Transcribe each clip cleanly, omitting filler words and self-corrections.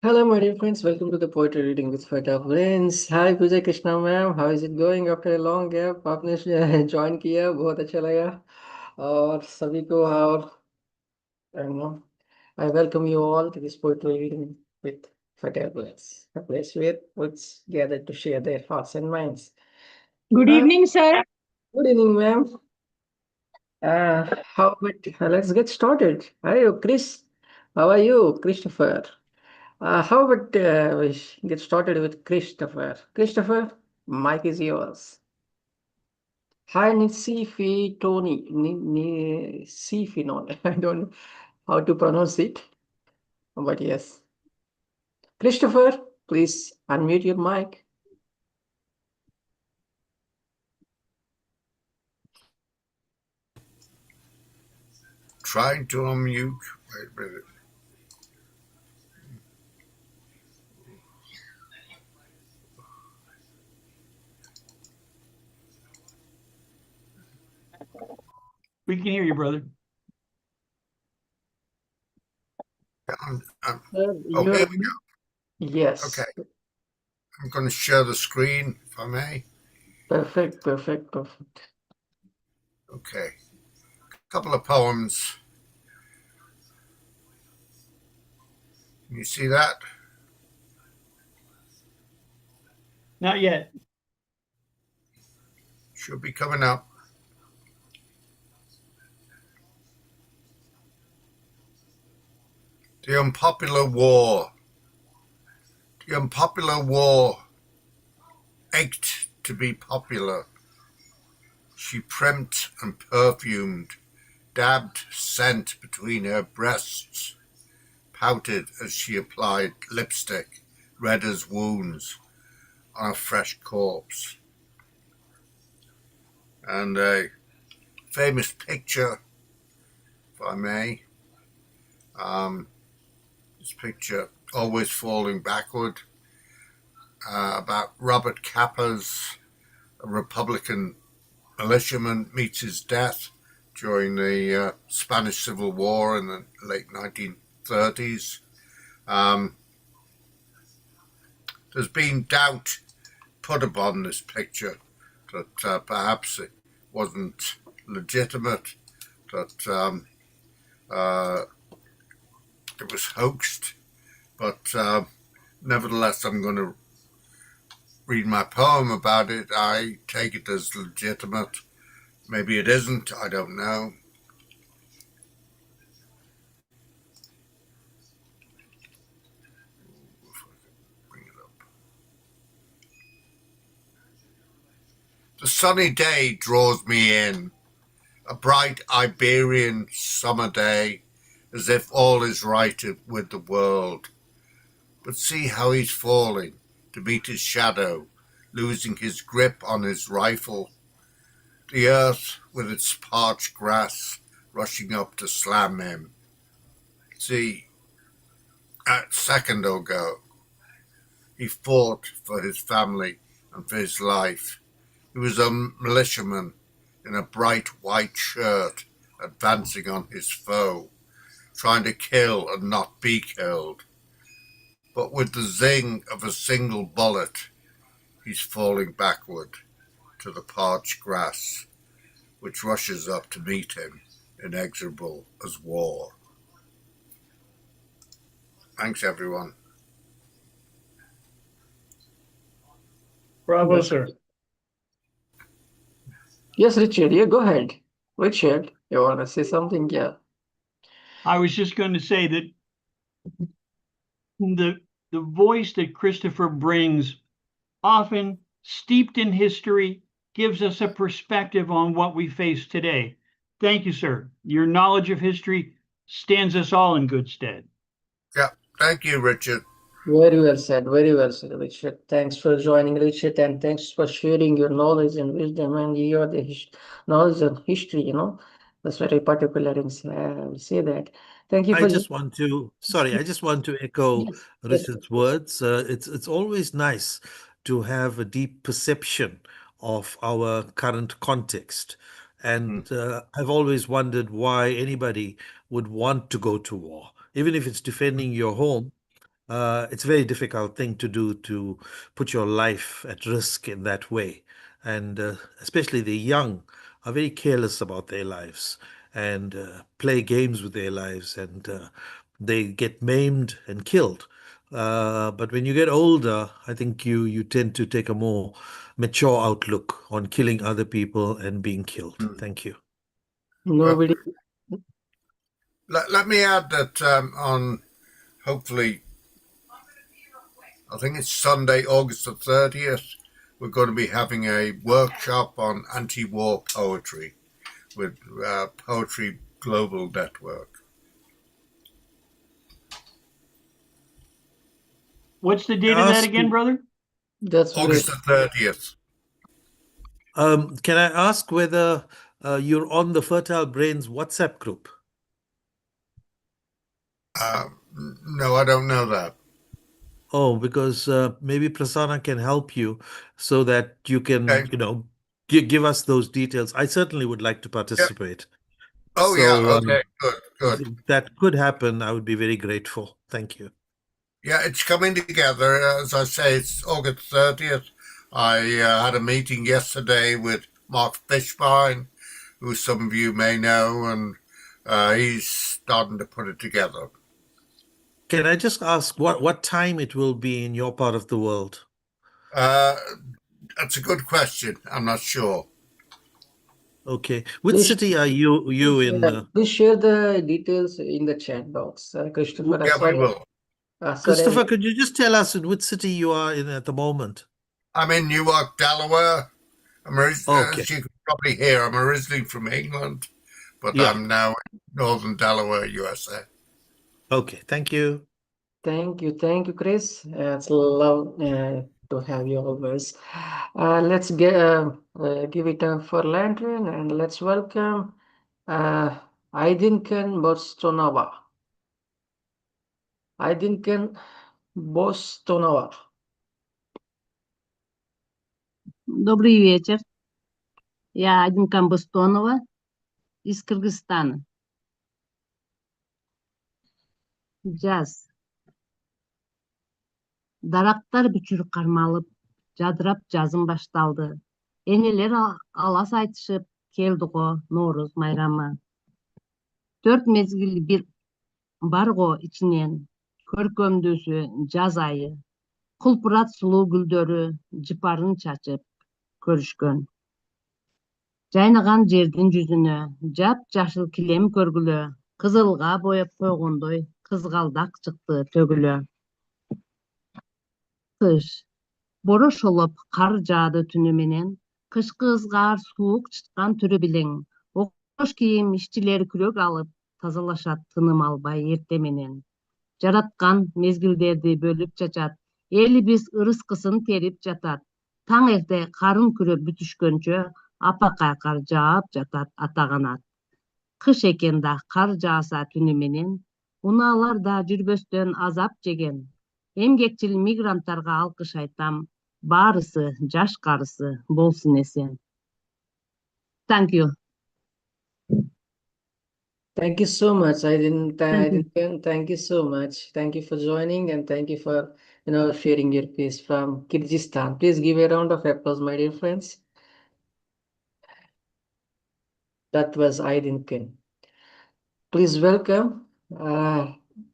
Hello, my dear friends. Welcome to the poetry reading with Shwetha friends. Hi, Pooja Krishna ma'am. How is it going after a long gap? आपने join किया बहुत अच्छा लगा और सभी को और I don't know. I welcome you all to this poetry reading with Shwetha friends. A place where poets gather to share their hearts and minds. Good Uh, evening, sir. Good evening, ma'am. How about let's get started. Hi, Chris. How are you, Christopher? How about we get started with Christopher? Christopher, mic is yours. Hi, Ntsie Phetoane. Ntsie Phetoane. I don't know how to pronounce it, but yes. Christopher, please unmute your mic. Trying to unmute. Wait a minute. We can hear you, brother. Sir, Oh, here we go. Yes. Okay. I'm going to share the screen, if I may. Perfect, perfect, perfect. Okay. A couple of poems. Can you see that? Not yet. Should be coming up. The unpopular war. The unpopular war ached to be popular. She primped and perfumed, dabbed scent between her breasts, pouted as she applied lipstick, red as wounds, on a fresh corpse. And a famous picture, if I may. This picture, always falling backward, about Robert Capa's a Republican militiaman meets his death during the Spanish Civil War in the late 1930s. There's been doubt put upon this picture that perhaps it wasn't legitimate, that it was hoaxed, but nevertheless, I'm going to read my poem about it. I take it as legitimate. Maybe it isn't, I don't know. If I can bring it up. The sunny day draws me in, a bright Iberian summer day, as if all is right with the world. But see how he's falling to meet his shadow, losing his grip on his rifle. The earth, with its parched grass, rushing up to slam him. See, a second ago, he fought for his family and for his life. He was a militiaman in a bright white shirt, advancing on his foe, trying to kill and not be killed. But with the zing of a single bullet, he's falling backward to the parched grass, which rushes up to meet him, inexorable as war. Thanks, everyone. Bravo, Yes. sir. Yes, Richard. Yeah, go ahead. Richard, you want to say something? Yeah. I was just going to say that the voice that Christopher brings, often steeped in history, gives us a perspective on what we face today. Thank you, sir. Your knowledge of history stands us all in good stead. Yeah, thank you, Richard. Very well said, Richard. Thanks for joining, Richard, and thanks for sharing your knowledge and wisdom and your knowledge and history. That's very particular, and I will say that. Thank you I for. just want to, sorry, I just want to echo Yes, yes, Richard's words. It's always nice to have a deep perception of our current context. And I've always wondered why anybody would want to go to war, even if it's defending your home. it's a very difficult thing to do, to put your life at risk in that way. And especially the young are very careless about their lives and play games with their lives, and they get maimed and killed. But when you get older, I think you tend to take a more mature outlook on killing other people and being killed. Thank you. Well, Nobody. let me add that on hopefully, I think it's Sunday, August the 30th, we're going to be having a workshop on anti-war poetry with Poetry Global Network. What's the date of that again, brother? That's August great. the 30th. Can I ask whether you're on the Fertile Brains WhatsApp group? No, I don't know that. Oh, because maybe Prasanna can help you so that you can, Okay. give us those details. I certainly would like to participate. Oh, So yeah. Okay. Good. if that could happen, I would be very grateful. Thank you. Yeah, it's coming together. As I say, it's August 30th. I had a meeting yesterday with Mark Fishbein, who some of you may know, and he's starting to put it together. Can I just ask what time it will be in your part of the world? That's a good question. I'm not sure. Okay. Which Please, city are you in? please share the details in the chat box. Christopher, Yeah, we will. sorry. Christopher, could you just tell us in which city you are in at the moment? I'm in Newark, Delaware. Okay. As you can probably hear, I'm originally from England, but Yeah. I'm now in northern Delaware, USA. Okay. Thank you. Thank you, Chris. It's love to have you always. Let's give it a for Lantern and let's welcome Aydinken Bostonova. Aydinken Bostonova. Добрый вечер. Я Адинка Бостонова из Кыргызстана. Жаз. Дарактар бүчүр кармалып, жадырап жазым башталды. Энелер алас айтышып, келди го Норуз майрамы. 4 мезгил бир бар го ичинен, көркөмдөсү жаз айы. Кулпурат сулуу гүлдөрү жыпарын чачып көрүшкөн. Жайнаган жердин жүзүнө жап-жашыл килем көргүлө, кызылга боеп койгондой кызгалдак чыкты төгүлө. Кыш. Борошолоп кар жаады түнү менен, кышкы ызгаар суук чыткан түрү билең. Окош кийим ишчилер күрөк алып, тазалашат тыным албай эрте менен. Жараткан мезгилдерди бөлүп чачат, элибиз ырыскысын терип жатат. Таң эрте карын күрөп бүтүшкөнчө, апакай кар жаап жатат атаганат. Кыш экен да кар жааса түнү менен, унаалар да жүрбөстөн азап жеген. Эмгекчил мигранттарга алкыш айтам, баарысы жаш карысы болсун эсен. Thank you. Thank you so much. Thank you so much. Thank you for joining and thank you for sharing your piece from Kyrgyzstan. Please give a round of applause, my dear friends. That was Aydinken. Please welcome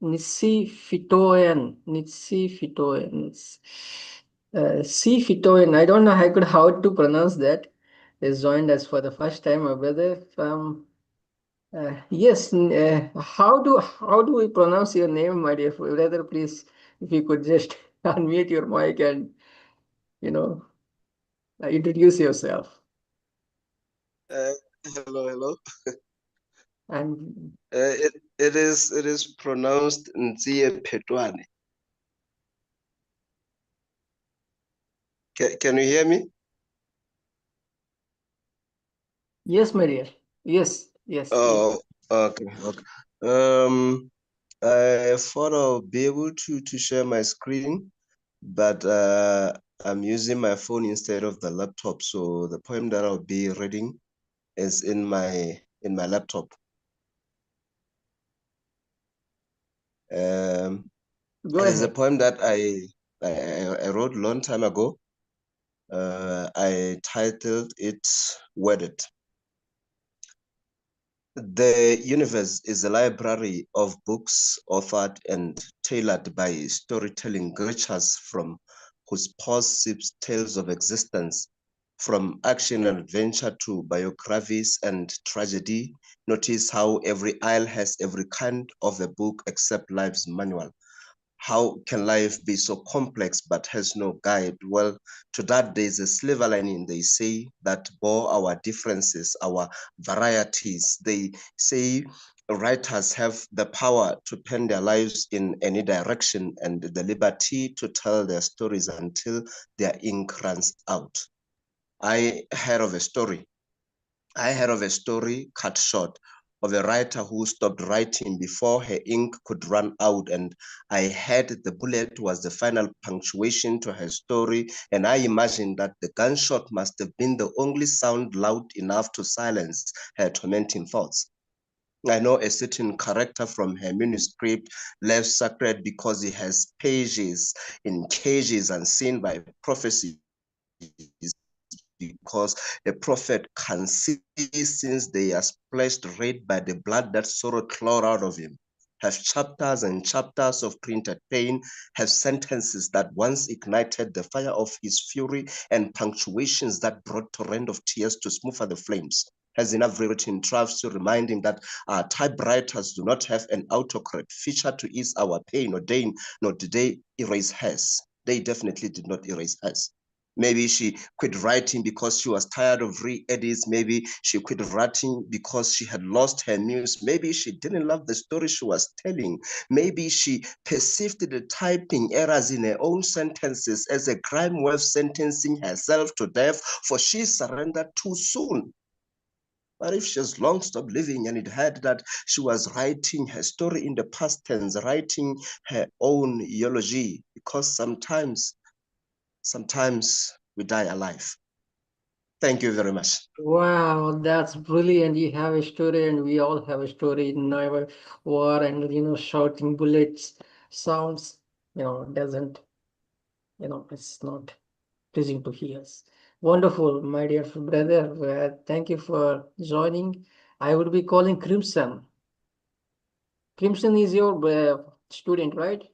Ntsie Phetoane. Ntsie Phetoane. Ntsie Phetoane. I don't know how to pronounce that. Is joined us for the first time, my brother from. Yes. How do we pronounce your name, my dear brother? Please, if you could just unmute your mic and introduce yourself. Hello. And It is pronounced Ntsie Phetoane. Can you hear me? yes, my dear. Yes. Oh, okay. I thought I'll be able to share my screen, but I'm using my phone instead of the laptop. So the poem that I'll be reading is in my laptop. Go There's a ahead. poem that I wrote a long time ago. I titled it Wedded. The universe is a library of books authored and tailored by storytelling creatures from whose pause sips tales of existence, from action and adventure to biographies and tragedy. Notice how every aisle has every kind of a book except life's manual. How can life be so complex but has no guide? Well, to that there's a silver lining, they say, that bore our differences, our varieties. They say writers have the power to pen their lives in any direction and the liberty to tell their stories until their ink runs out. I heard of a story cut short of a writer who stopped writing before her ink could run out, and I heard the bullet was the final punctuation to her story, and I imagined that the gunshot must have been the only sound loud enough to silence her tormenting thoughts. I know a certain character from her manuscript left sacred because he has pages in cages unseen by prophecy, because the prophet can see since they are splashed red by the blood that sorrow clawed out of him, have chapters and chapters of printed pain, have sentences that once ignited the fire of his fury, and punctuations that brought torrent of tears to smother the flames. Has enough written drafts to remind him that our typewriters do not have an autocorrect feature to ease our pain or deign, nor did they erase hers. They definitely did not erase hers. Maybe she quit writing because she was tired of re-edits. Maybe she quit writing because she had lost her muse. Maybe she didn't love the story she was telling. Maybe she perceived the typing errors in her own sentences as a crime worth sentencing herself to death, for she surrendered too soon. But if she has long stopped living and it had that she was writing her story in the past tense, writing her own eulogy, because sometimes we die alive. Thank you very much. Wow, that's brilliant. You have a story, and we all have a story in our war, and shouting bullets sounds, doesn't, it's not pleasing to hear. Wonderful, my dear brother. Thank you for joining. I would be calling Crimson. Crimson is your student, right?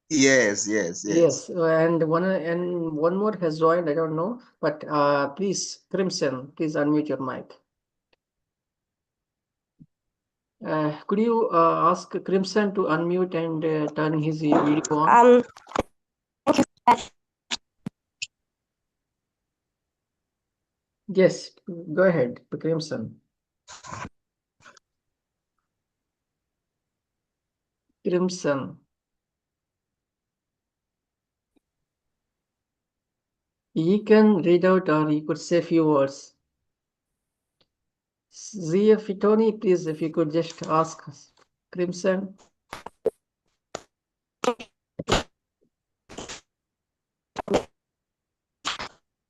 Yes. Yes, and one more has joined. I don't know, but please, Crimson, please unmute your mic. Could you ask Crimson to unmute and turn his video on? Yes, go ahead, Crimson. Crimson. You can read out or you could say a few words. Ntsie Phetoane, please, if you could just ask Crimson.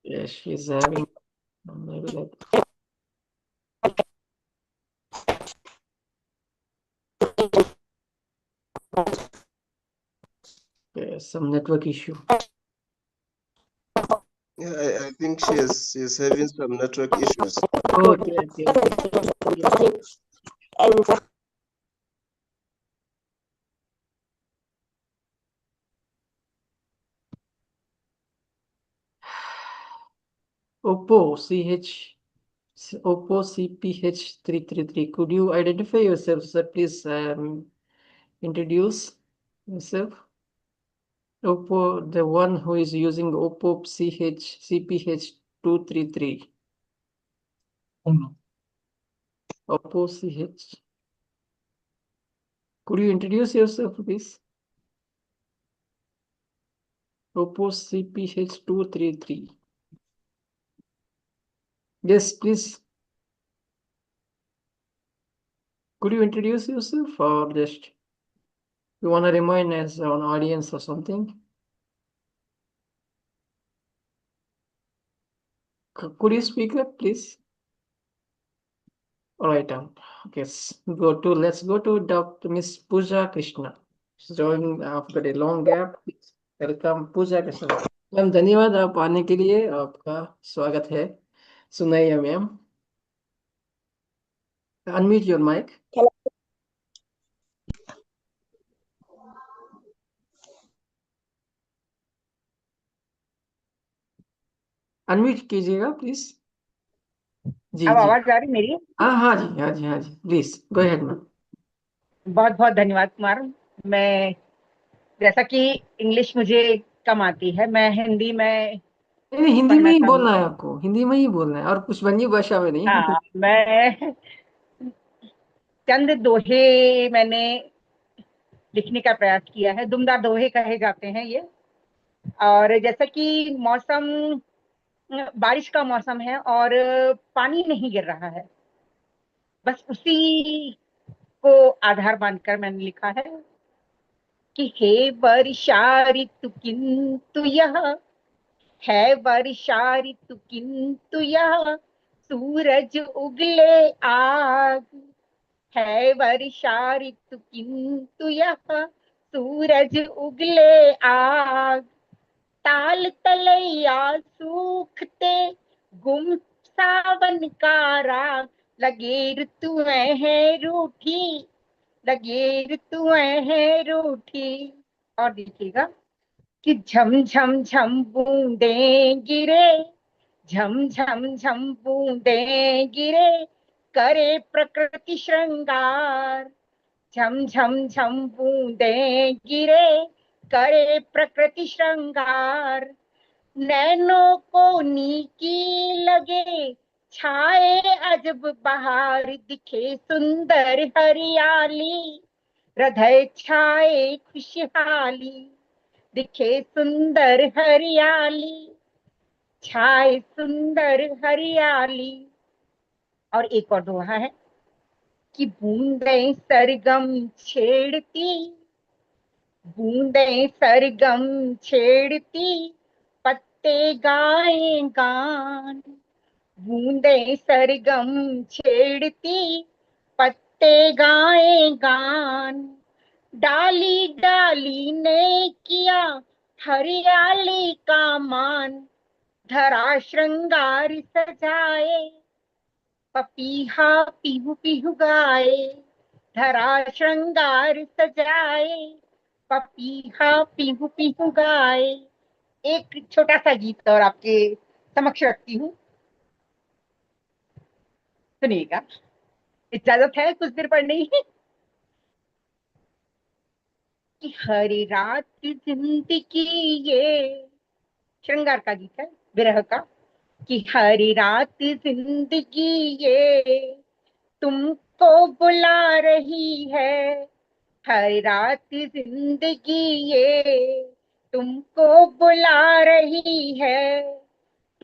Yes, she's having maybe like some network issue. Yeah, I think she's having some network issues. Okay. Oppo CPH333. Could you identify yourself, sir? Please introduce yourself. Oppo, the one who is using Oppo CPH233. Oh no. Oppo CH. Could you introduce yourself, please? Oppo CPH233. Yes, please. Could you introduce yourself or just you want to remind us an audience or something? Could you speak up, please? All right. Okay. Let's go to Dr. Miss Pooja Krishna. joining after a long gap. Welcome Pooja के साथ। Ma'am धन्यवाद आप आने के लिए, आपका स्वागत है। सुनाइए ma'am, unmute your mic. Unmute कीजिएगा प्लीज। जी अब जी, आवाज आ रही मेरी? हाँ हाँ जी, हाँ जी, हाँ जी, प्लीज गो अहेड मैम। बहुत बहुत धन्यवाद कुमार। मैं, जैसा कि इंग्लिश मुझे कम आती है, मैं हिंदी में नहीं, हिंदी में पढ़ना ही बोलना चाहूंगी। है आपको, हिंदी में ही बोलना है और कुछ अन्य भाषा में नहीं। हाँ, मैं चंद दोहे मैंने लिखने का प्रयास किया है। दुमदार दोहे कहे जाते हैं ये। और जैसा कि मौसम बारिश का मौसम है और पानी नहीं गिर रहा है, बस उसी को आधार मानकर मैंने लिखा है कि हे वर्षा ऋतु किंतु यह, है वर्षा ऋतु किंतु यह, सूरज उगले आग। है वर्षा ऋतु किंतु यह, सूरज उगले आग। ताल तलैया सूखते, गुम सावन का राग। लगे ऋतुएं हैं रूठी, लगे ऋतुएं हैं रूठी। और देखिएगा कि झम झम झम बूंदे गिरे, झम झम झम बूंदे गिरे, करे प्रकृति श्रृंगार। झम झम झम बूंदे गिरे, करे प्रकृति श्रृंगार। नैनों को नीकी लगे, छाए अजब बहार। दिखे सुंदर हरियाली, हृदय छाए खुशहाली। दिखे सुंदर हरियाली, छाए सुंदर हरियाली। और एक और दोहा है कि बूंदें सरगम छेड़ती, बूंदें सरगम छेड़ती, पत्ते गाए गान। बूंदें सरगम छेड़ती, पत्ते गाए गान। डाली डाली ने किया हरियाली का मान। धरा श्रृंगार सजाए, पपीहा पीहू पीहू गाए। धरा श्रृंगार सजाए, पपीहा पीहू पीहू गाए। एक छोटा सा गीत और आपके समक्ष रखती हूँ, सुनिएगा। इजाजत है कुछ देर पढ़ने की? कि हरी रात की जिंदगी ये, श्रृंगार का गीत है, विरह का। कि हरी रात जिंदगी ये तुमको बुला रही है। हर रात जिंदगी ये तुमको बुला रही है।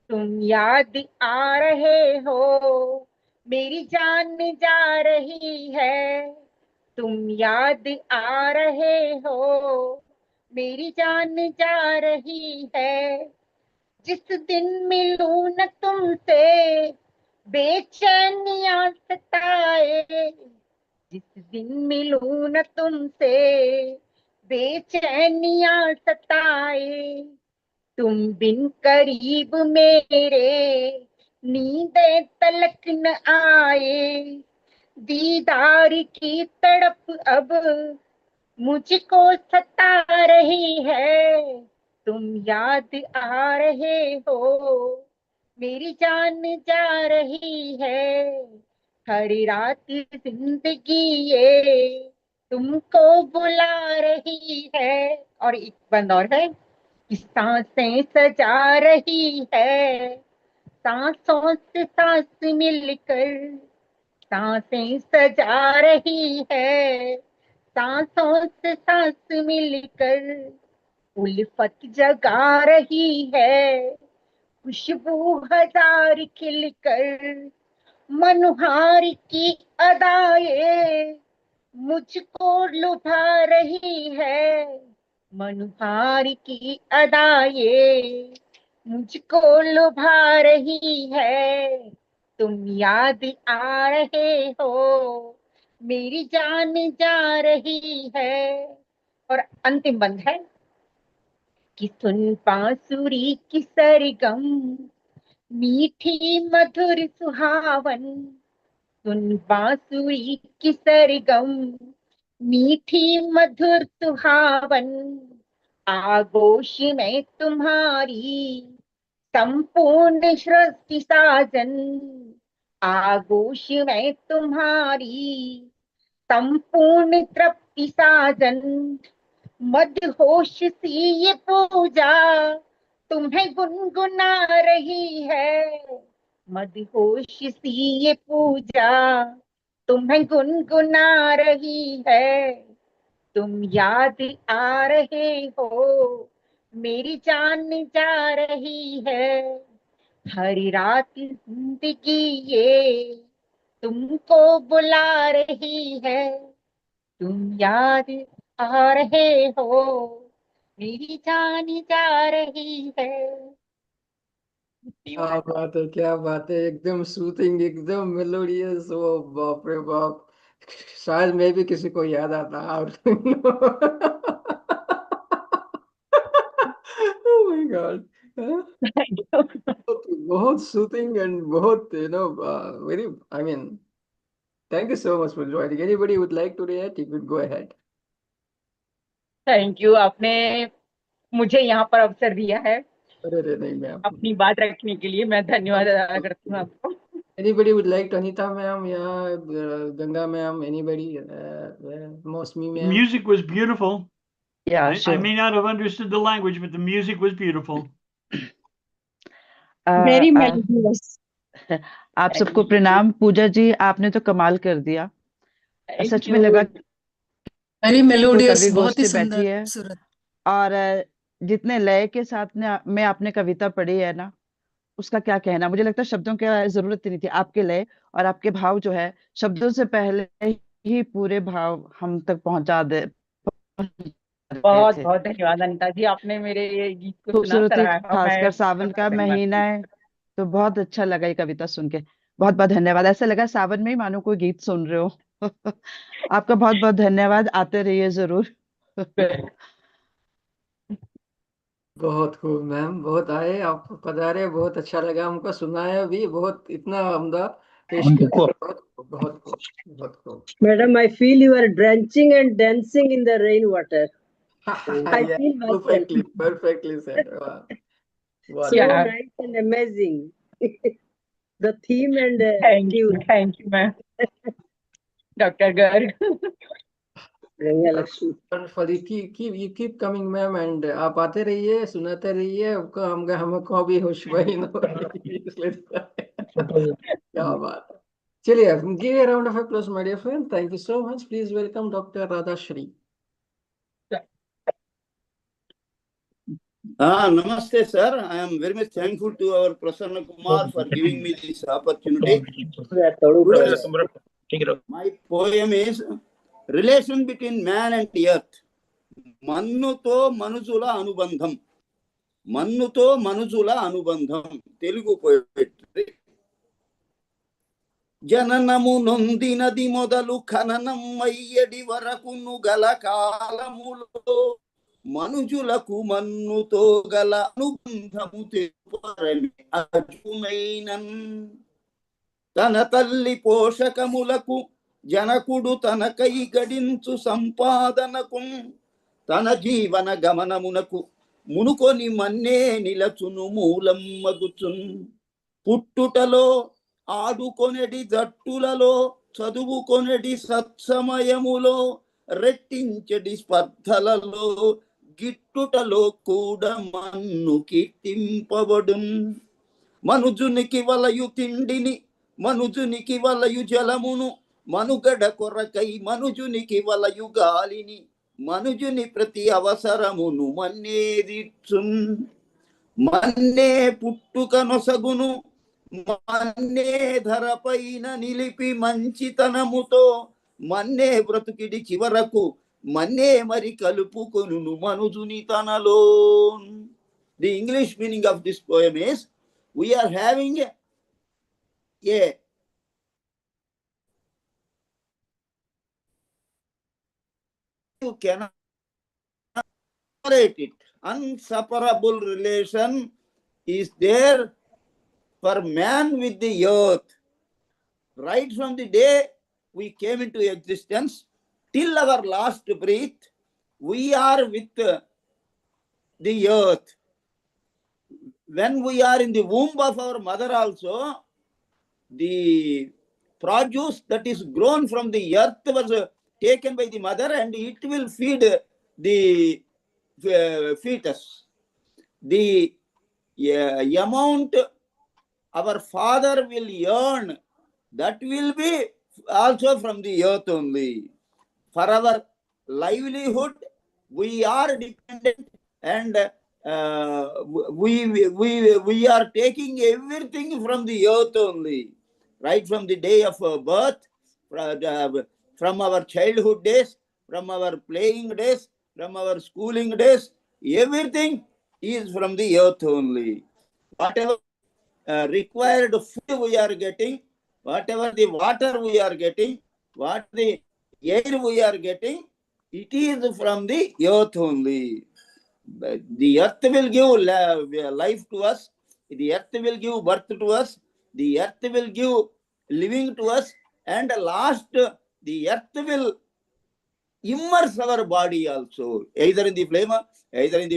तुम याद आ रहे हो, मेरी जान जा रही है। तुम याद आ रहे हो, मेरी जान जा रही है। जिस दिन मिलूं न तुमसे, बेचैनियां सताए। जिस दिन मिलूं न तुमसे, बेचैनियां सताए। तुम बिन करीब मेरे, नींदें तलक न आए। दीदार की तड़प अब मुझको सता रही है। तुम याद आ रहे हो, मेरी जान जा रही है। हर रात जिंदगी ये तुमको बुला रही है। और एक बंद और है कि सांसें सजा रही है, सांसों से सांस मिलकर। सांसें सजा रही है, सांसों से सांस मिलकर। उल्फत जगा रही है, खुशबू हजार खिलकर। मनोहार की अदाएं मुझको लुभा रही है। मनोहार की अदाएं मुझको लुभा रही है। तुम याद आ रहे हो, मेरी जान जा रही है। और अंतिम बंद है कि सुन बांसुरी की सरगम, मीठी मधुर सुहावन, सुन बांसुरी की सरगम, मीठी मधुर सुहावन, आगोश में तुम्हारी संपूर्ण सृष्टि साजन, आगोश में तुम्हारी संपूर्ण तृप्ति साजन, मदहोश सी ये पूजा तुम्हें गुनगुना रही है, मदहोश सी ये पूजा तुम्हें गुनगुना रही है, तुम याद आ रहे हो, मेरी जान जा रही है, हर रात जिंदगी ये तुमको बुला रही है, तुम याद आ रहे हो, मेरी जान जा रही है। क्या बात है, क्या बात है, एकदम सूथिंग, एकदम मेलोडियस। वो बाप रे बाप, शायद मैं भी किसी को याद आता और ओह माय गॉड, बहुत सूथिंग एंड बहुत very, I mean, thank you so much for joining. Anybody would like to react, you could go ahead. Thank you, आपने मुझे यहाँ पर अवसर दिया है अरे नहीं मैम, अपनी बात रखने के लिए, मैं धन्यवाद अदा करती हूँ आपको। anybody would like to, Anita ma'am, yeah, Ganga ma'am, anybody, Mausumi The ma'am. music was beautiful. Yeah, I sure. may not have understood the language, but the music was beautiful. Very melodious. आप सबको प्रणाम। पूजा जी, आपने तो कमाल कर दिया। सच में लगा Very melodious, कवि बहुत ही गोष्ठी बैठी सुंदर है, सूरत। और जितने लय के साथ में आपने कविता पढ़ी है ना, उसका क्या कहना। मुझे लगता है शब्दों की जरूरत ही नहीं थी। आपके लय और आपके भाव जो है, शब्दों से पहले ही पूरे भाव हम तक पहुंचा बहुत थे। बहुत धन्यवाद अनिता जी, आपने मेरे ये गीत को सुना, खूबसूरती, सराहा। खासकर मैं सावन का धन्यवाद महीना है, तो बहुत अच्छा लगा ये कविता सुन के। बहुत बहुत धन्यवाद। ऐसा लगा सावन में ही मानो कोई गीत सुन रहे हो। आपका बहुत बहुत धन्यवाद। आते रहिए जरूर। बहुत खूब मैम, बहुत आए आप, पधारे, बहुत अच्छा लगा हमको, सुनाया भी बहुत, इतना उम्दा पेश किया, बहुत खूब, बहुत खूब, बहुत खूब। Madam, I feel you are drenching and dancing in the rainwater. I Yeah, feel myself. perfectly said. Wow. So Wonderful. nice and amazing. The theme and thank you ma'am, doctor Garg. Gangalaxmi. For the you keep coming ma'am, and आप आते रहिए, सुनाते रहिए, आपको हमको भी होशबाइन हो रही है, इसलिए क्या बात है। चलिए, give a round of applause my dear friend. Thank you so much. Please welcome Dr. Radhashri. Namaste, sir. I am very much thankful to our Prasanna Kumar for giving me this opportunity. Today, my poem is Relation between Man and Earth. Mannuto Manujula Anubandham. Mannuto Manujula Anubandham. Telugu poetry. జననము నొందినది మొదలు ఖననం అయ్యడి వరకును గల కాలములో మనుజులకు మన్నుతో గల అనుబంధము తెలుపరని అర్జునైనన్. తన తల్లి పోషకములకు జనకుడు తనకై గడించు సంపాదనకు తన జీవన గమనమునకు మునుకొని మన్నే నిలచును మూలం మగుచున్. పుట్టుటలో ఆడుకొనెడి జట్టులలో చదువుకొనెడి సత్సమయములో రెట్టించెడి స్పర్ధలలో గిట్టుటలో కూడా మన్ను కీర్తింపబడున్. మనుజునికి వలయు తిండిని మనుజునికి వలయు జలమును మనుగడ కొరకై మనుజునికి వలయు గాలిని మనుజుని ప్రతి అవసరమును మన్నేదిచ్చున్. మన్నే పుట్టుక నొసగును మన్నే ధరపైన నిలిపి మంచితనముతో మన్నే బ్రతుకిడి చివరకు మన్నే మరి కలుపుకొను మనుజుని తనలో. The English meaning of this poem is, we are having a you cannot separate it. Unseparable relation is there for man with the earth. Right from the day we came into existence till our last breath, we are with the earth. When we are in the womb of our mother also, the produce that is grown from the earth was taken by the mother and it will feed the fetus. The amount our father will earn, that will be also from the earth only. For our livelihood, we are dependent and we are taking everything from the earth only. Right from the day of birth, from our childhood days, from our playing days, from our schooling days, everything is from the earth only. Whatever required food we are getting, whatever the water we are getting, what the air we are getting, it is from the earth only. The earth will give life to us, the earth will give birth to us, the earth will give living to us, and last, the earth will immerse our body also, either in the flame, either in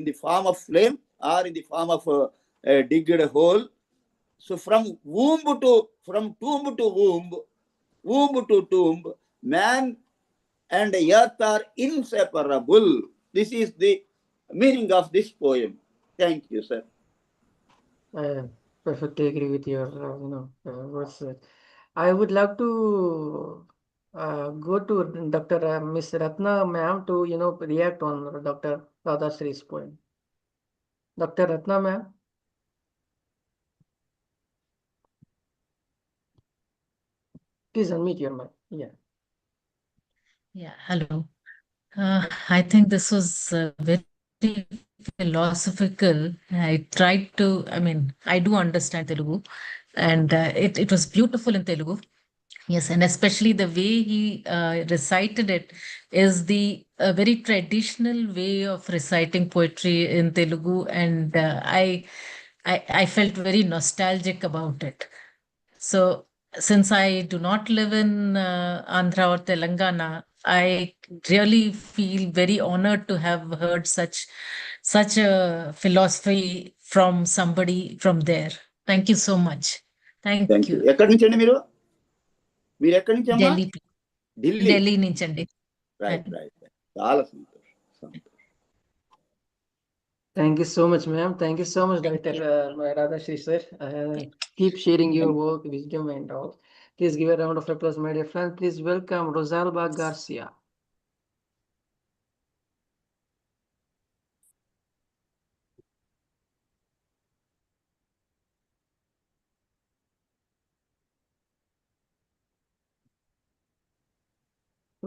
the form of flame or in the form of a digged hole. So from tomb to womb, womb to tomb, man and earth are inseparable. This is the meaning of this poem. Thank you, sir. I perfectly agree with your, words. I would love to go to Dr. Miss Ratna ma'am to, react on Dr. Radhashree's poem. Dr. Ratna ma'am. Please unmute your mic. Yeah. Yeah, hello. I think this was very philosophical. I tried to, I do understand Telugu, and it was beautiful in Telugu. Yes, and especially the way he recited it is the very traditional way of reciting poetry in Telugu, and I felt very nostalgic about it. So, since I do not live in Andhra or Telangana, I really feel very honored to have heard such a philosophy from somebody from there. Thank you so much. Thank you. ఎక్కడి నుంచి అండి మీరు ఎక్కడి నుంచి అమ్మా? ఢిల్లీ నుంచి అండి. Right చాలా సంతోషం. Thank you so much, ma'am. Thank you so much, Dr. Radhashri sir. Keep sharing your work, wisdom, and all. Please give a round of applause, my dear friend. Please welcome Rosalba Garcia.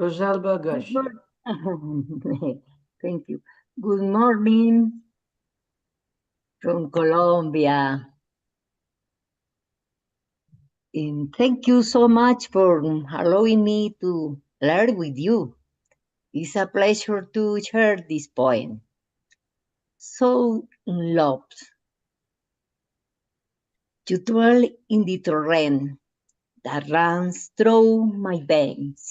Rosalba Garcia. Thank you. Good morning from Colombia. And thank you so much for allowing me to learn with you. It's a pleasure to share this poem. So in love. You dwell in the torrent that runs through my veins.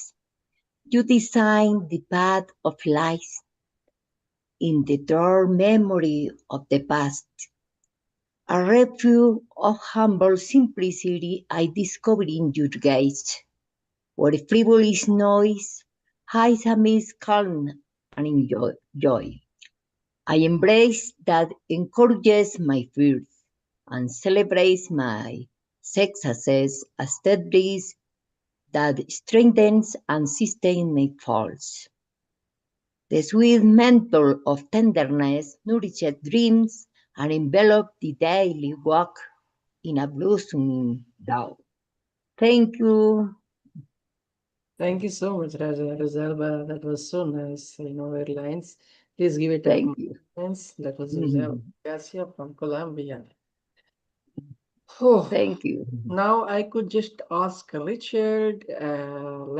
You design the path of life in the dark memory of the past. A refuge of humble simplicity I discovered in your gaze, where frivolous noise hides amidst calm and joy. I embrace that encourages my fears and celebrates my successes as that breeze that strengthens and sustains my faults. The sweet mantle of tenderness nourished dreams and enveloped the daily walk in a blossoming dawn. Thank you. Thank you so much, Rosalba. That was so nice, your lines. Please give it Thank you. That was Rosalba Garcia from Colombia. Oh, thank you. Now I could just ask Richard,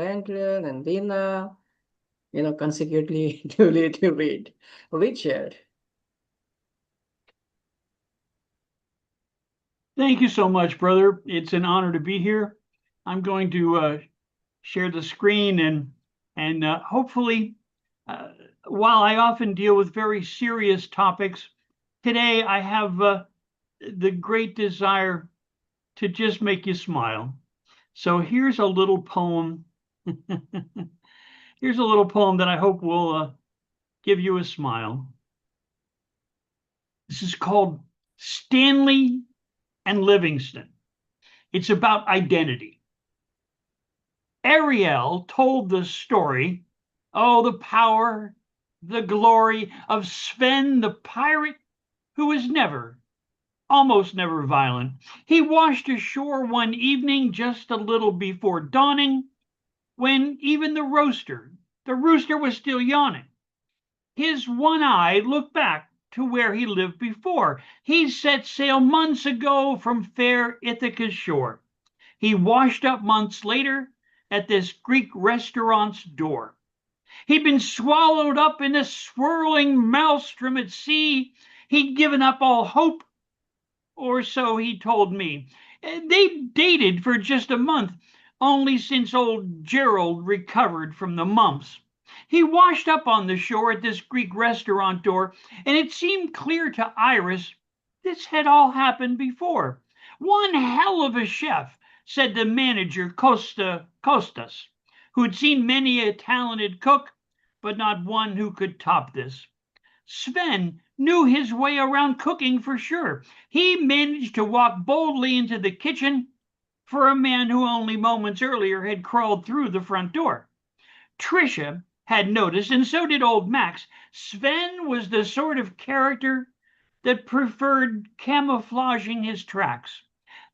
Landry, and Dina consecutively to read. Richard. Thank you so much, brother. It's an honor to be here. I'm going to share the screen and hopefully, while I often deal with very serious topics, today I have the great desire to just make you smile. So here's a little poem. Here's a little poem that I hope will give you a smile. This is called Stanley and Livingston. It's about identity. Ariel told the story, oh, the power, the glory of Sven the pirate, who was almost never violent. He washed ashore one evening just a little before dawning, when even the rooster was still yawning. His one eye looked back to where he lived before. He set sail months ago from fair Ithaca's shore. He washed up months later at this Greek restaurant's door. He'd been swallowed up in a swirling maelstrom at sea. He'd given up all hope, or so he told me. They dated for just a month, only since old Gerald recovered from the mumps. He washed up on the shore at this Greek restaurant door, and it seemed clear to Iris this had all happened before. One hell of a chef, said the manager Costas, who'd seen many a talented cook, but not one who could top this. Sven knew his way around cooking for sure. He managed to walk boldly into the kitchen for a man who only moments earlier had crawled through the front door. Tricia had noticed, and so did old Max, Sven was the sort of character that preferred camouflaging his tracks.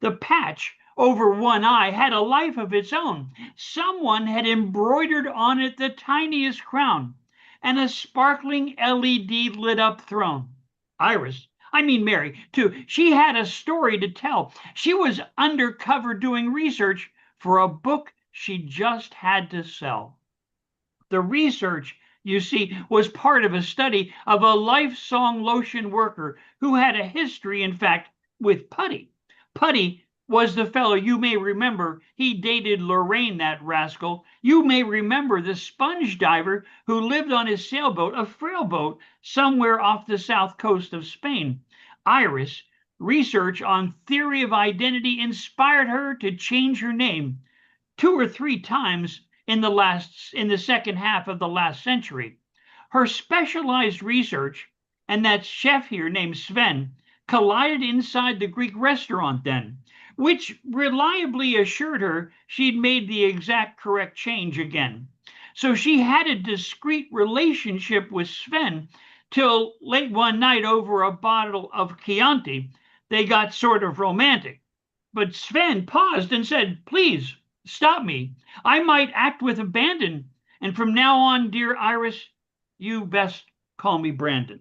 The patch over one eye had a life of its own. Someone had embroidered on it the tiniest crown and a sparkling LED lit up throne. Mary, too, she had a story to tell. She was undercover doing research for a book she just had to sell. The research, you see, was part of a study of a life-song lotion worker who had a history, in fact, with putty. Putty was the fellow, you may remember, he dated Lorraine, that rascal. You may remember the sponge diver who lived on his sailboat, a frail boat, somewhere off the south coast of Spain. Iris, research on theory of identity inspired her to change her name 2 or 3 times in the second half of the last century. Her specialized research and that chef here named Sven collided inside the Greek restaurant then, which reliably assured her she'd made the exact correct change again. So she had a discreet relationship with Sven till late one night over a bottle of Chianti. They got sort of romantic. But Sven paused and said, please, stop me. I might act with abandon. And from now on, dear Iris, you best call me Brandon.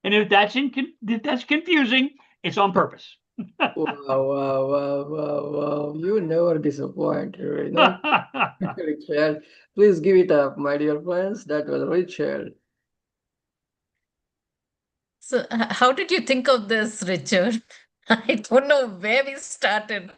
And if that's confusing, it's on purpose. Wow. You never disappoint, Richard. Please give it up, my dear friends. That was Richard. So how did you think of this, Richard? I don't know where we started.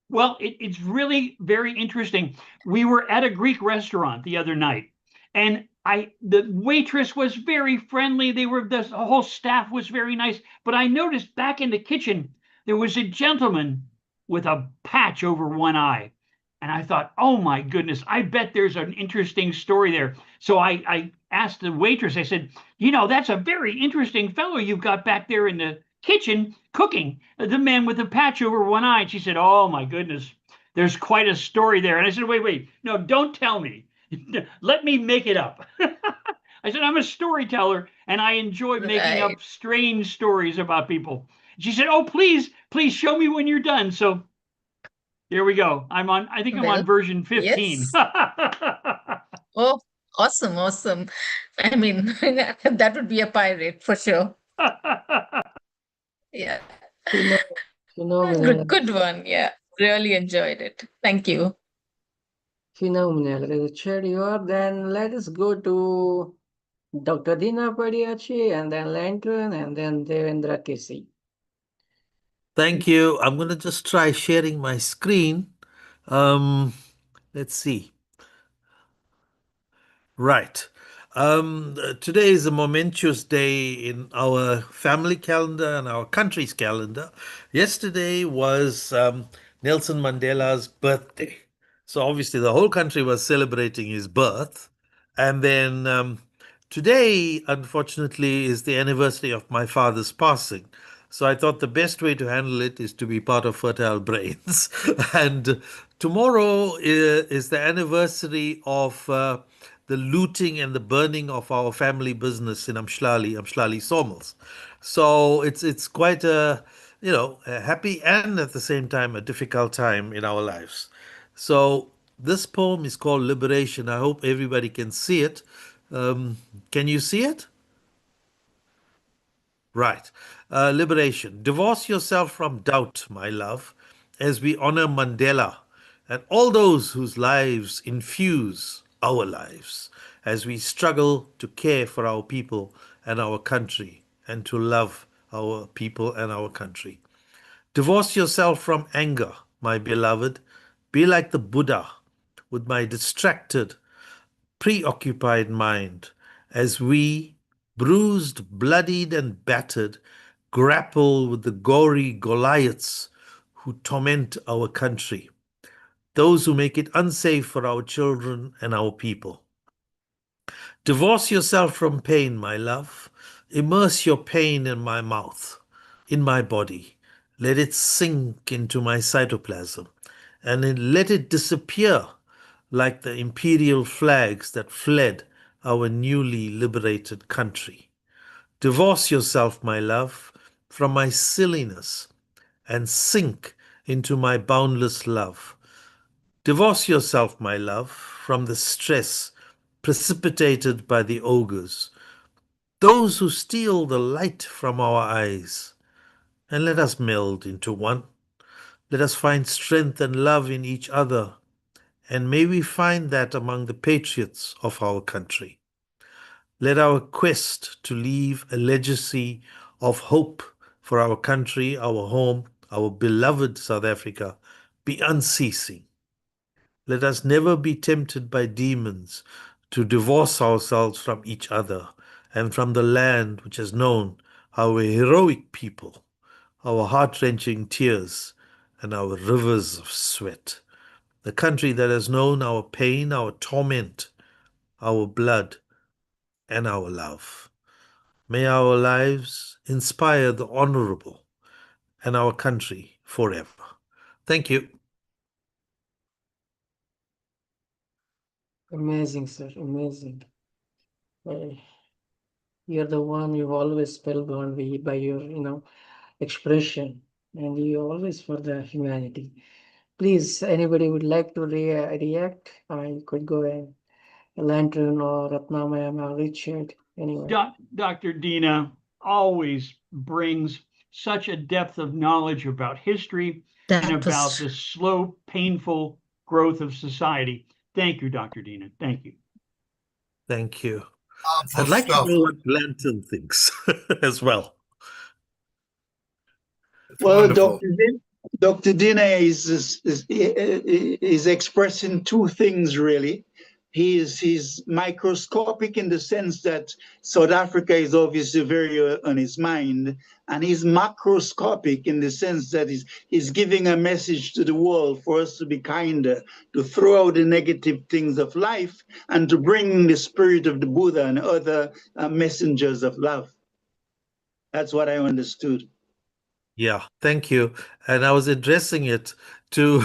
Well, it's really very interesting. We were at a Greek restaurant the other night, and the waitress was very friendly. The whole staff was very nice. But I noticed back in the kitchen, there was a gentleman with a patch over one eye. And I thought, oh my goodness, I bet there's an interesting story there. So I asked the waitress, I said, that's a very interesting fellow you've got back there in the kitchen cooking, the man with the patch over one eye. And she said, oh my goodness, there's quite a story there. And I said, wait, no, don't tell me. Let me make it up. I said, I'm a storyteller and I enjoy making up strange stories about people. She said, oh, please show me when you're done. So here we go. I think I'm on version 15. Yes. Oh, awesome. I mean, that would be a pirate for sure. Yeah. Phenomenal. Good one. Yeah. Really enjoyed it. Thank you. Phenomenal, Richard. You are then let us go to Dr. Deena Padayachee and then Lantern and then Devendra KC. Thank you. I'm going to just try sharing my screen. Let's see. Right. Today is a momentous day in our family calendar and our country's calendar. Yesterday was Nelson Mandela's birthday. So obviously the whole country was celebrating his birth. And then today, unfortunately, is the anniversary of my father's passing. So I thought the best way to handle it is to be part of Fertile Brains. And tomorrow is the anniversary of the looting and the burning of our family business in Amshlali Sawmills. So it's quite a happy and at the same time a difficult time in our lives. So this poem is called Liberation. I hope everybody can see it. Can you see it? Right. Liberation. Divorce yourself from doubt, my love, as we honor Mandela and all those whose lives infuse our lives, as we struggle to care for our people and our country and to love our people and our country. Divorce yourself from anger, my beloved. Be like the Buddha with my distracted, preoccupied mind as we, bruised, bloodied, and battered, grapple with the gory Goliaths who torment our country, those who make it unsafe for our children and our people. Divorce yourself from pain, my love. Immerse your pain in my mouth, in my body. Let it sink into my cytoplasm, and then let it disappear like the imperial flags that fled our newly liberated country. Divorce yourself, my love, from my silliness and sink into my boundless love. Divorce yourself, my love, from the stress precipitated by the ogres, those who steal the light from our eyes, and let us meld into one. Let us find strength and love in each other, and may we find that among the patriots of our country. Let our quest to leave a legacy of hope for our country, our home, our beloved South Africa be unceasing. Let us never be tempted by demons to divorce ourselves from each other and from the land which has known our heroic people, our heart-wrenching tears, and our rivers of sweat. The country that has known our pain, our torment, our blood, and our love. May our lives inspire the honorable and our country forever. Thank you. Amazing, sir. Amazing. You're the one you've always spellbound by your, expression, and you always for the humanity. Please, anybody would like to react? I could go ahead. Lantern or Ratna Ma'am or Richard, anyway. Dr. Deena always brings such a depth of knowledge about history and about the slow, painful growth of society. Thank you, Dr. Deena. Thank you. Thank you. I'd like to know what Lantern thinks as well. Well, Dr. Deena is expressing two things, really. He's microscopic in the sense that South Africa is obviously very on his mind, and he's macroscopic in the sense that he's giving a message to the world for us to be kinder, to throw out the negative things of life, and to bring the spirit of the Buddha and other messengers of love. That's what I understood. Yeah, thank you. And I was addressing it to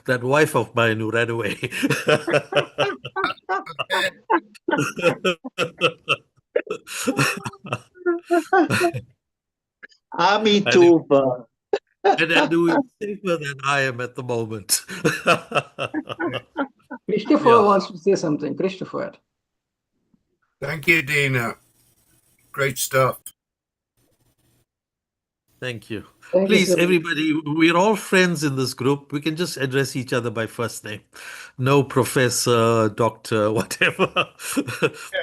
that wife of mine who ran away. Amitupa. And who is safer than I am at the moment. Christopher wants to say something. Christopher. Thank you, Deena. Great stuff. Thank you. Thank you Please, so much. everybody, we're all friends in this group. We can just address each other by first name. No professor, doctor, whatever.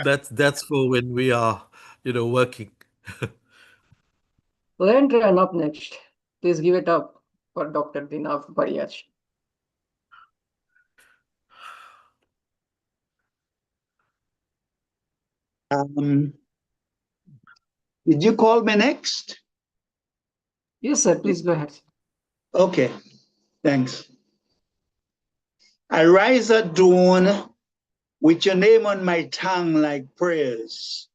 That's for when we are, working. Landran up next. Please give it up for Dr. Deena Padayachee. Did you call me next? Yes, sir. Please go ahead. Okay, thanks. I rise at dawn with your name on my tongue like prayers.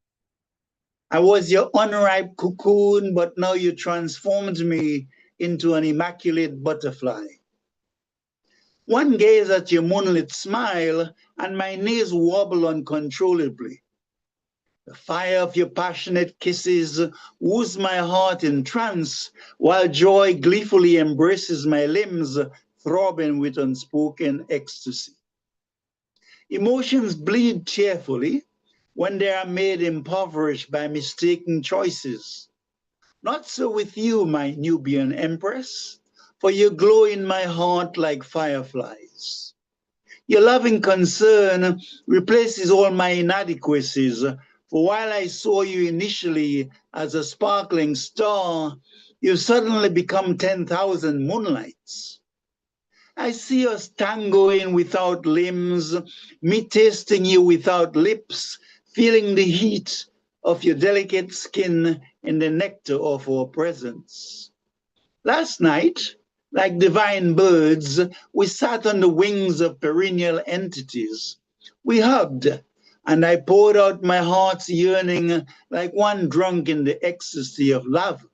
I was your unripe cocoon, but now you transformed me into an immaculate butterfly. One gaze at your moonlit smile, and my knees wobble uncontrollably. The fire of your passionate kisses woos my heart in trance, while joy gleefully embraces my limbs, throbbing with unspoken ecstasy. Emotions bleed tearfully when they are made impoverished by mistaken choices. Not so with you, my Nubian empress, for you glow in my heart like fireflies. Your loving concern replaces all my inadequacies, for while I saw you initially as a sparkling star, you suddenly become 10,000 moonlights. I see us tangoing without limbs, me tasting you without lips, feeling the heat of your delicate skin and the nectar of our presence. Last night, like divine birds, we sat on the wings of perennial entities. We hugged, and I poured out my heart's yearning like one drunk in the ecstasy of love.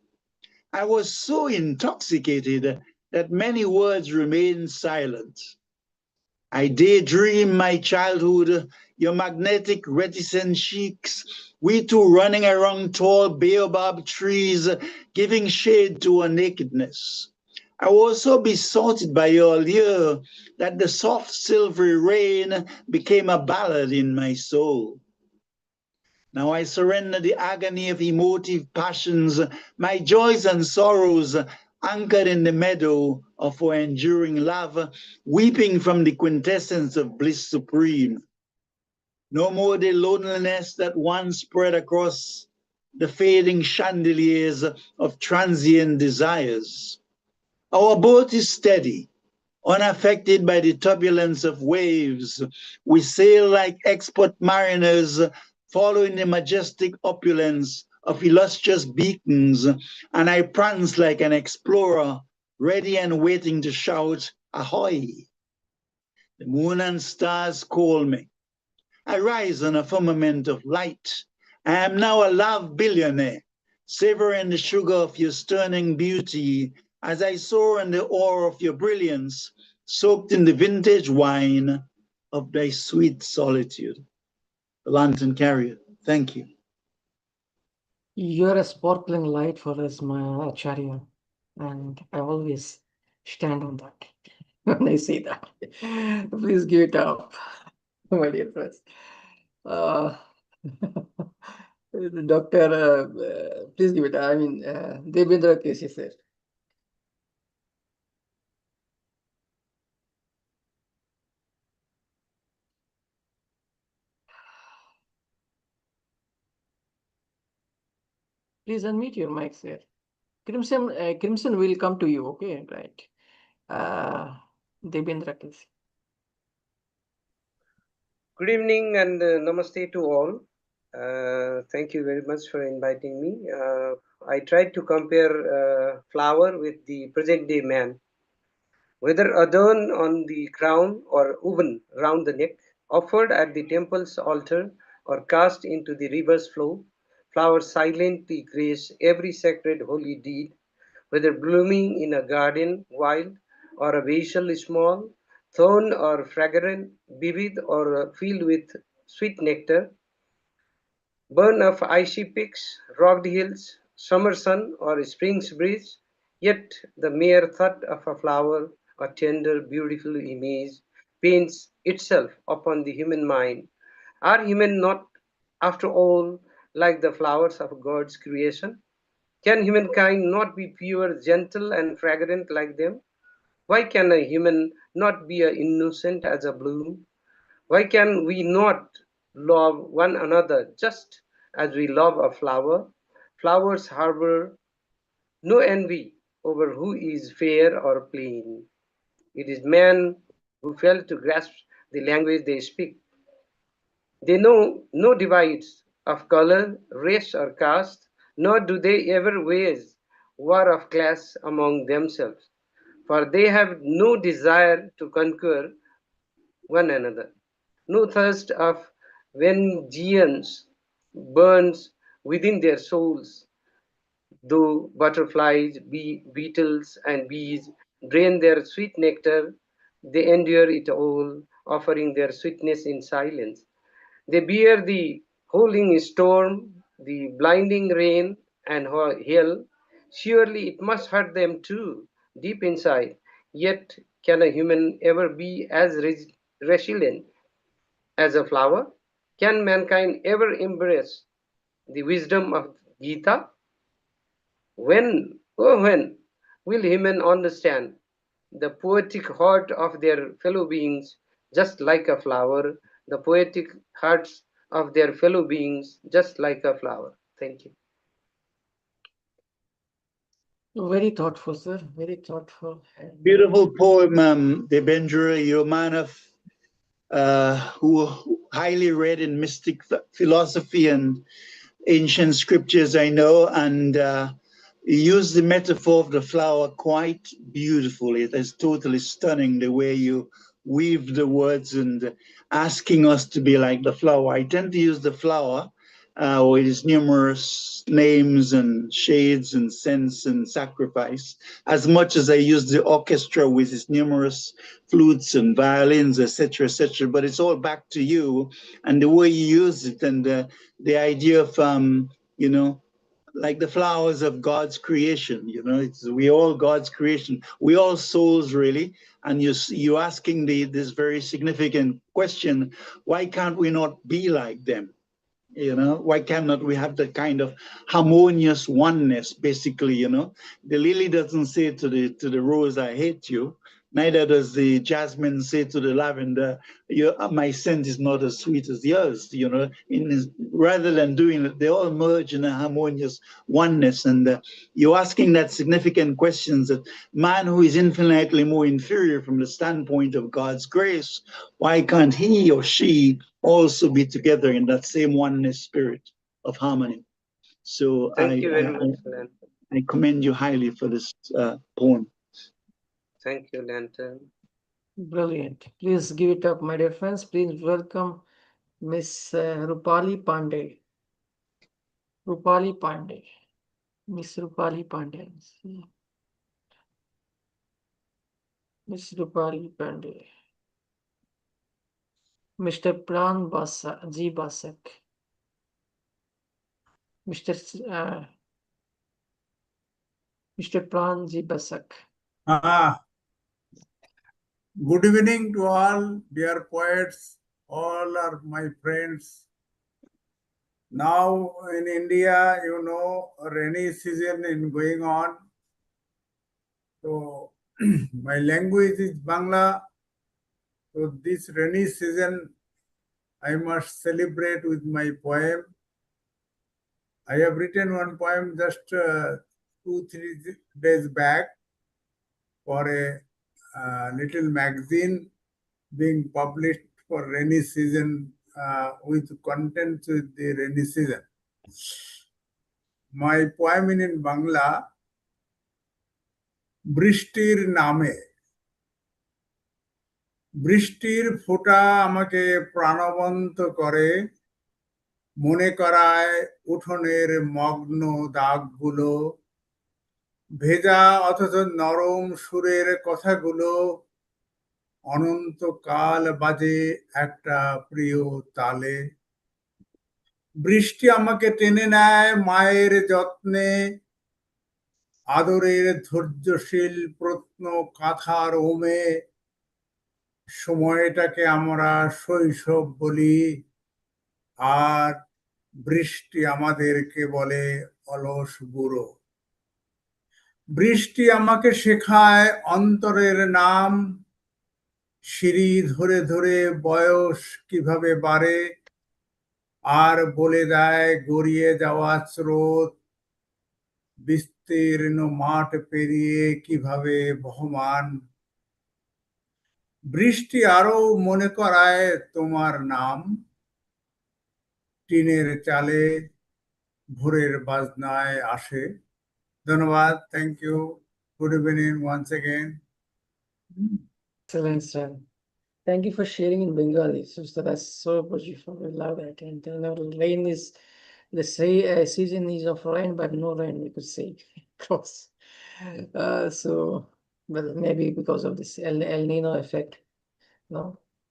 I was so intoxicated that many words remained silent. I daydream my childhood, your magnetic reticent cheeks, we two running around tall baobab trees, giving shade to our nakedness. I was so besotted by your allure that the soft silvery rain became a ballad in my soul. Now I surrender the agony of emotive passions, my joys and sorrows, anchored in the meadow of our enduring love, weeping from the quintessence of bliss supreme. No more the loneliness that once spread across the fading chandeliers of transient desires. Our boat is steady, unaffected by the turbulence of waves. We sail like expert mariners, following the majestic opulence of illustrious beacons, and I prance like an explorer, ready and waiting to shout, ahoy! The moon and stars call me. I rise on a firmament of light. I am now a love billionaire, savoring the sugar of your stunning beauty as I soar in the awe of your brilliance, soaked in the vintage wine of thy sweet solitude. The Lantern Carrier, thank you. You're a sparkling light for us, my Acharya, and I always stand on that when I say that. Please give it up, my dear friends. Uh, Doctor, please give it. I mean, Devendra KC, sir. Please unmute your mic, sir. Crimson will come to you. Okay, right. Devendra KC. Good evening and namaste to all. Thank you very much for inviting me. I tried to compare flower with the present day man. Whether adorned on the crown or woven round the neck, offered at the temple's altar or cast into the river's flow, flowers silently grace every sacred holy deed, whether blooming in a garden wild or a vessel small, thorn or fragrant, vivid or filled with sweet nectar, burn of icy peaks, rocked hills, summer sun or spring's breeze, yet the mere thought of a flower, a tender, beautiful image, paints itself upon the human mind. Are human not, after all, like the flowers of God's creation? Can humankind not be pure, gentle, and fragrant like them? Why can a human not be innocent as a bloom? Why can we not love one another just as we love a flower? Flowers harbor no envy over who is fair or plain. It is man who failed to grasp the language they speak. They know no divides of color, race, or caste, nor do they ever wage war of class among themselves, for they have no desire to conquer one another. No thirst of vengeance burns within their souls, though butterflies, beetles, and bees drain their sweet nectar, they endure it all, offering their sweetness in silence. They bear the howling storm, the blinding rain, and hail. Surely it must hurt them too, deep inside. Yet, can a human ever be as resilient as a flower? Can mankind ever embrace the wisdom of Gita? When, oh, when will human understand the poetic heart of their fellow beings, just like a flower, the poetic hearts of their fellow beings, just like a flower? Thank you. Very thoughtful, sir. Very thoughtful. Beautiful poem, Devendra. You're a man of who highly read in mystic philosophy and ancient scriptures, I know, and you use the metaphor of the flower quite beautifully. It is totally stunning the way you weave the words and asking us to be like the flower. I tend to use the flower with its numerous names and shades and scents and sacrifice, as much as I use the orchestra with its numerous flutes and violins, etc., but it's all back to you and the way you use it and the idea of, you know, like the flowers of God's creation, you know, we all God's creation, we all souls really. And you asking this very significant question, why can't we not be like them? You know, why cannot we have that kind of harmonious oneness, basically, you know? The lily doesn't say to the rose, I hate you. Neither does the jasmine say to the lavender, my scent is not as sweet as yours, you know? Rather than doing it, they all merge in a harmonious oneness. And you're asking that significant questions that man who is infinitely more inferior from the standpoint of God's grace, why can't he or she also be together in that same oneness spirit of harmony? So Thank you very much, Lantern. I commend you highly for this poem. Thank you, Lantern. Brilliant. Please give it up, my dear friends. Please welcome Miss Rupali Pandey. Rupali Pandey. Miss Rupali Pandey. Miss Rupali Pandey. Mr. Pran G Basak. Mr. Pran G Basak. Good evening to all dear poets, all are my friends. Now in India, you know, rainy season is going on. So my language is Bangla. So this rainy season, I must celebrate with my poem. I have written one poem just 2-3 days back for a little magazine being published for rainy season with content with the rainy season. My poem in Bangla, বৃষ্টির নামে বৃষ্টির ফোঁটা আমাকে প্রাণবন্ত করে মনে করায় উঠোনের মগ্ন দাগগুলো ভেজা অথচ নরম সুরের কথাগুলো অনন্তকাল বাজে একটা প্রিয় তালে বৃষ্টি আমাকে টেনে নেয় মায়ের যত্নে আদরের ধৈর্যশীল প্রত্ন কাঁথার ওমে সময়টাকে আমরা শৈশব বলি আর বৃষ্টি আমাদেরকে বলে অলস বুড়ো বৃষ্টি আমাকে শেখায় অন্তরের নাম, সিঁড়ি ধরে ধরে বয়স কিভাবে বাড়ে, আর বলে দেয় গড়িয়ে যাওয়া স্রোত বিস্তীর্ণ মাঠ পেরিয়ে কিভাবে বহমান। বৃষ্টি আরো মনে করায় তোমার নাম, টিনের চালে ভোরের বাজনায় আসে। ধন্যবাদ, thank you, good evening once again. Excellent, sir. Thank you for sharing in Bengali. So that's so beautiful. We love that. And rain is season is of rain, but no rain, we could say. Cross. So, well, maybe because of this El Nino effect. No,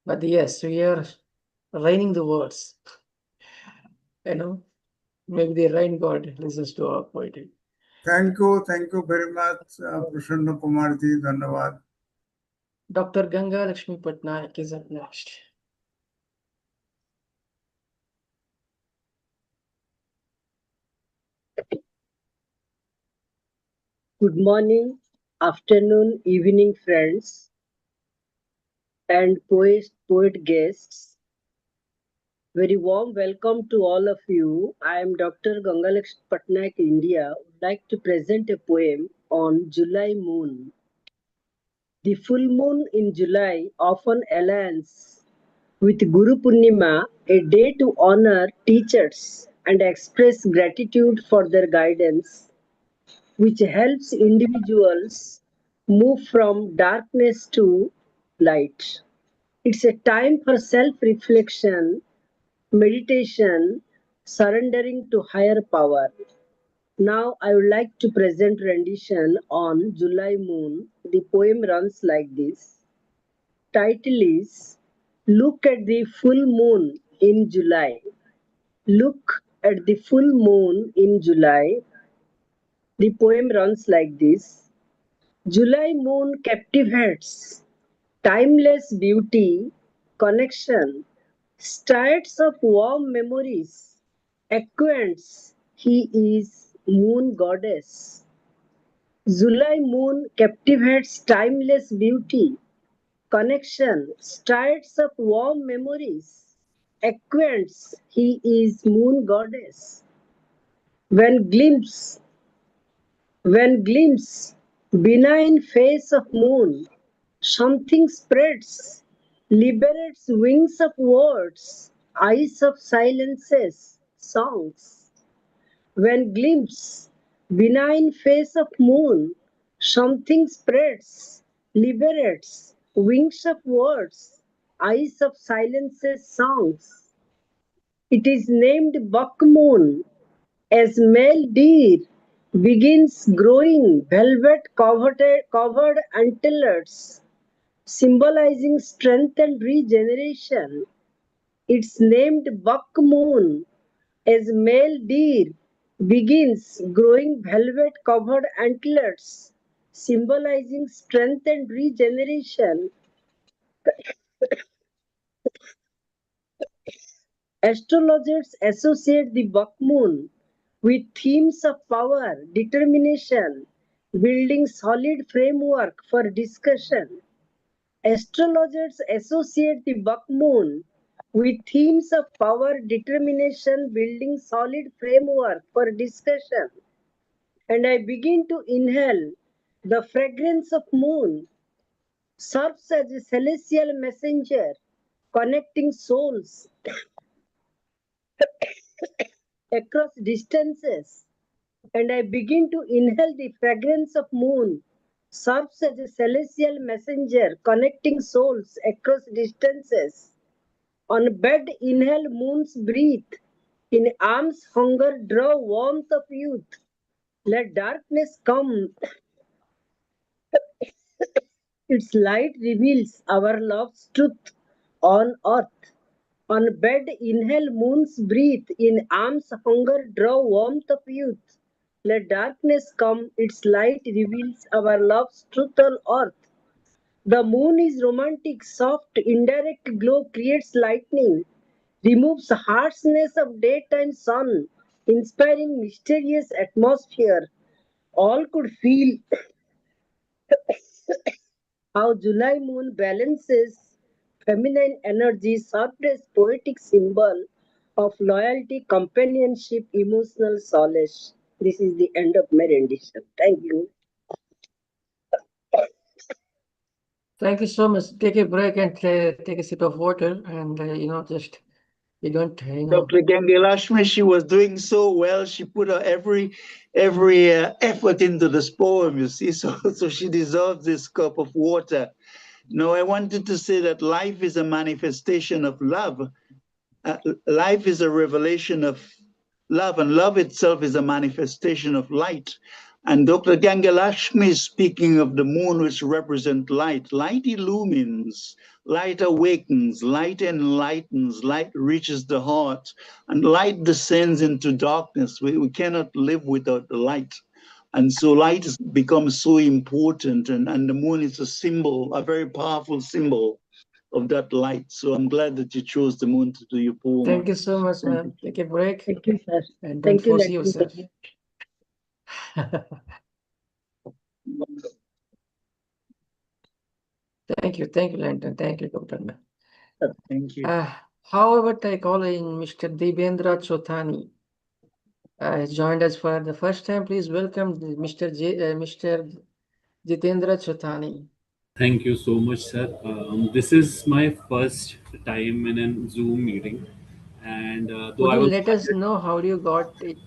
but yes, we are raining the words. Maybe the rain god listens to our poetry. Thank you very much Prasanna Kumarji, ধন্যবাদ। Dr. Gangalaxmi Patnaik is up next. Good morning, afternoon, evening, friends and poet guests. Very warm welcome to all of you. I am Dr. Gangalaxmi Patnaik, India. I would like to present a poem on July moon. The full moon in July often aligns with Guru Purnima, a day to honor teachers and express gratitude for their guidance, which helps individuals move from darkness to light. It's a time for self-reflection, meditation, surrendering to higher power. Now I would like to present rendition on July moon. The poem runs like this. Title is Look at the full moon in July. Look at the full moon in July. The poem runs like this. July moon captivates, timeless beauty, connection, starts of warm memories, acquaints, he is moon goddess. July moon captivates timeless beauty, connection, starts of warm memories, acquaints, he is moon goddess. When glimpse benign face of moon, something spreads, liberates wings of words, eyes of silences, songs. When glimpse benign face of moon, something spreads, liberates wings of words, eyes of silences, songs. It is named buck moon, as male deer begins growing velvet covered antlers, symbolizing strength and regeneration. It's named buck moon, as male deer begins growing velvet covered antlers, symbolizing strength and regeneration. Astrologers associate the buck moon with themes of power, determination, building solid framework for discussion. Astrologers associate the buck moon with themes of power, determination, building solid framework for discussion. And I begin to inhale the fragrance of moon, serves as a celestial messenger, connecting souls across distances. And I begin to inhale the fragrance of moon, serves as a celestial messenger, connecting souls across distances. On bed, inhale moon's breath. In arms, hunger, draw warmth of youth. Let darkness come. Its light reveals our love's truth on earth. On bed, inhale moon's breath. In arms, hunger, draw warmth of youth. Let darkness come. Its light reveals our love's truth on earth. The moon is romantic, soft, indirect glow creates lightning, removes harshness of daytime sun, inspiring mysterious atmosphere. all could feel how July moon balances feminine energy, softest poetic symbol of loyalty, companionship, emotional solace. This is the end of my rendition. Thank you. Thank you so much. Take a break and take a sip of water, and just you don't, Dr. Gangalaxmi, she was doing so well. She put her every effort into this poem, you see, so she deserves this cup of water. No, I wanted to say that life is a manifestation of love. Life is a revelation of love, and love itself is a manifestation of light. And Dr. Gangalaxmi is speaking of the moon, which represents light. Light illumines, light awakens, light enlightens, light reaches the heart, and light descends into darkness. We cannot live without the light. And so light has become so important, and the moon is a symbol, a very powerful symbol of that light. So I'm glad that you chose the moon to do your poem. Thank you so much, ma'am. Take a break. Thank you, sir. And don't Thank you, force Laxman. yourself. Thank you, Landon. Thank you, Dr. Ma'am. Thank you. How about I call in Mr. Devendra Chothani? Has joined us for the first time. Please welcome Mr. Mr. Jitendra Chothani. Thank you so much, sir. This is my first time in a Zoom meeting, and though Would I you was let us know how you got it?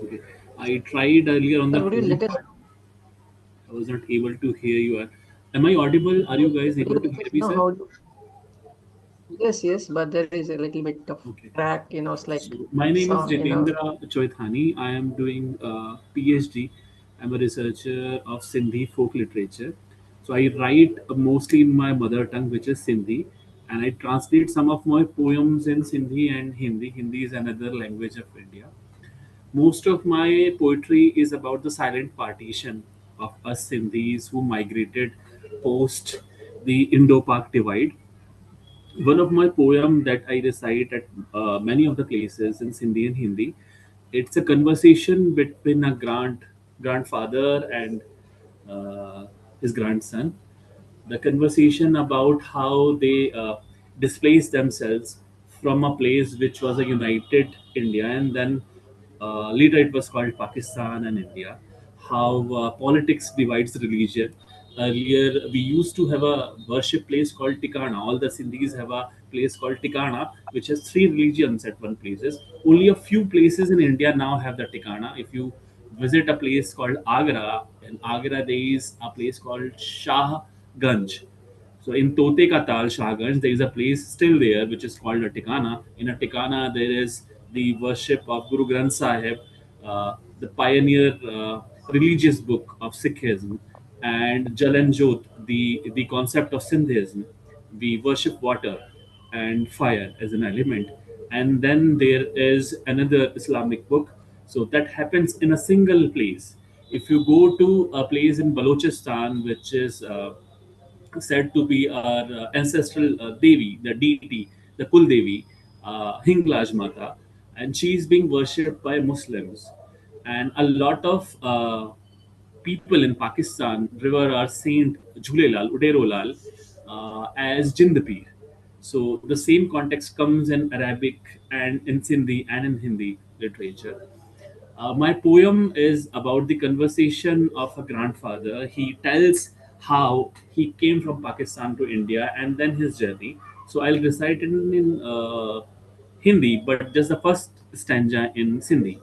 okay. I tried earlier on the Would you phone. let us? I was not able to hear you. Am I audible? Are you guys able to hear me, know sir? how you... Yes, but there is a little bit of crack, it's like So my name is Jitendra Choithani. I am doing PhD. I'm a researcher of Sindhi folk literature. So I write mostly in my mother tongue, which is Sindhi, and I translate some of my poems in Sindhi and Hindi. Hindi is another language of India. Most of my poetry is about the silent partition of us Sindhis who migrated post the Indo-Pak divide. One of my poem that I recite at many of the places in Sindhi and Hindi. It's a conversation between a grandfather and his grandson. The conversation about how they displaced themselves from a place which was a united India, and then later it was called Pakistan and India. How politics divides religion. Earlier, we used to have a worship place called Tikana. All the Sindhis have a place called Tikana, which has three religions at one places. Only a few places in India now have the Tikana. If you visit a place called Agra, in Agra there is a place called Shahganj. So in Tote Ka Tal, Shahganj, there is a place still there which is called a Tikana. In a Tikana, there is the worship of Guru Granth Sahib, the pioneer religious book of Sikhism, and Jal and Jot, the concept of Sindhism. We worship water and fire as an element. And then there is another Islamic book. So that happens in a single place. If you go to a place in Balochistan, which is said to be our ancestral Devi, the deity, the Kul Devi, Hinglaj Mata, and she is being worshipped by Muslims. And a lot of people in Pakistan river our Saint Jhulelal, Uderolal, as Jindapir. So the same context comes in Arabic and in Sindhi and in Hindi literature. My poem is about the conversation of a grandfather. He tells how he came from Pakistan to India and then his journey. So I'll recite it in Hindi, but just the first stanza in Sindhi.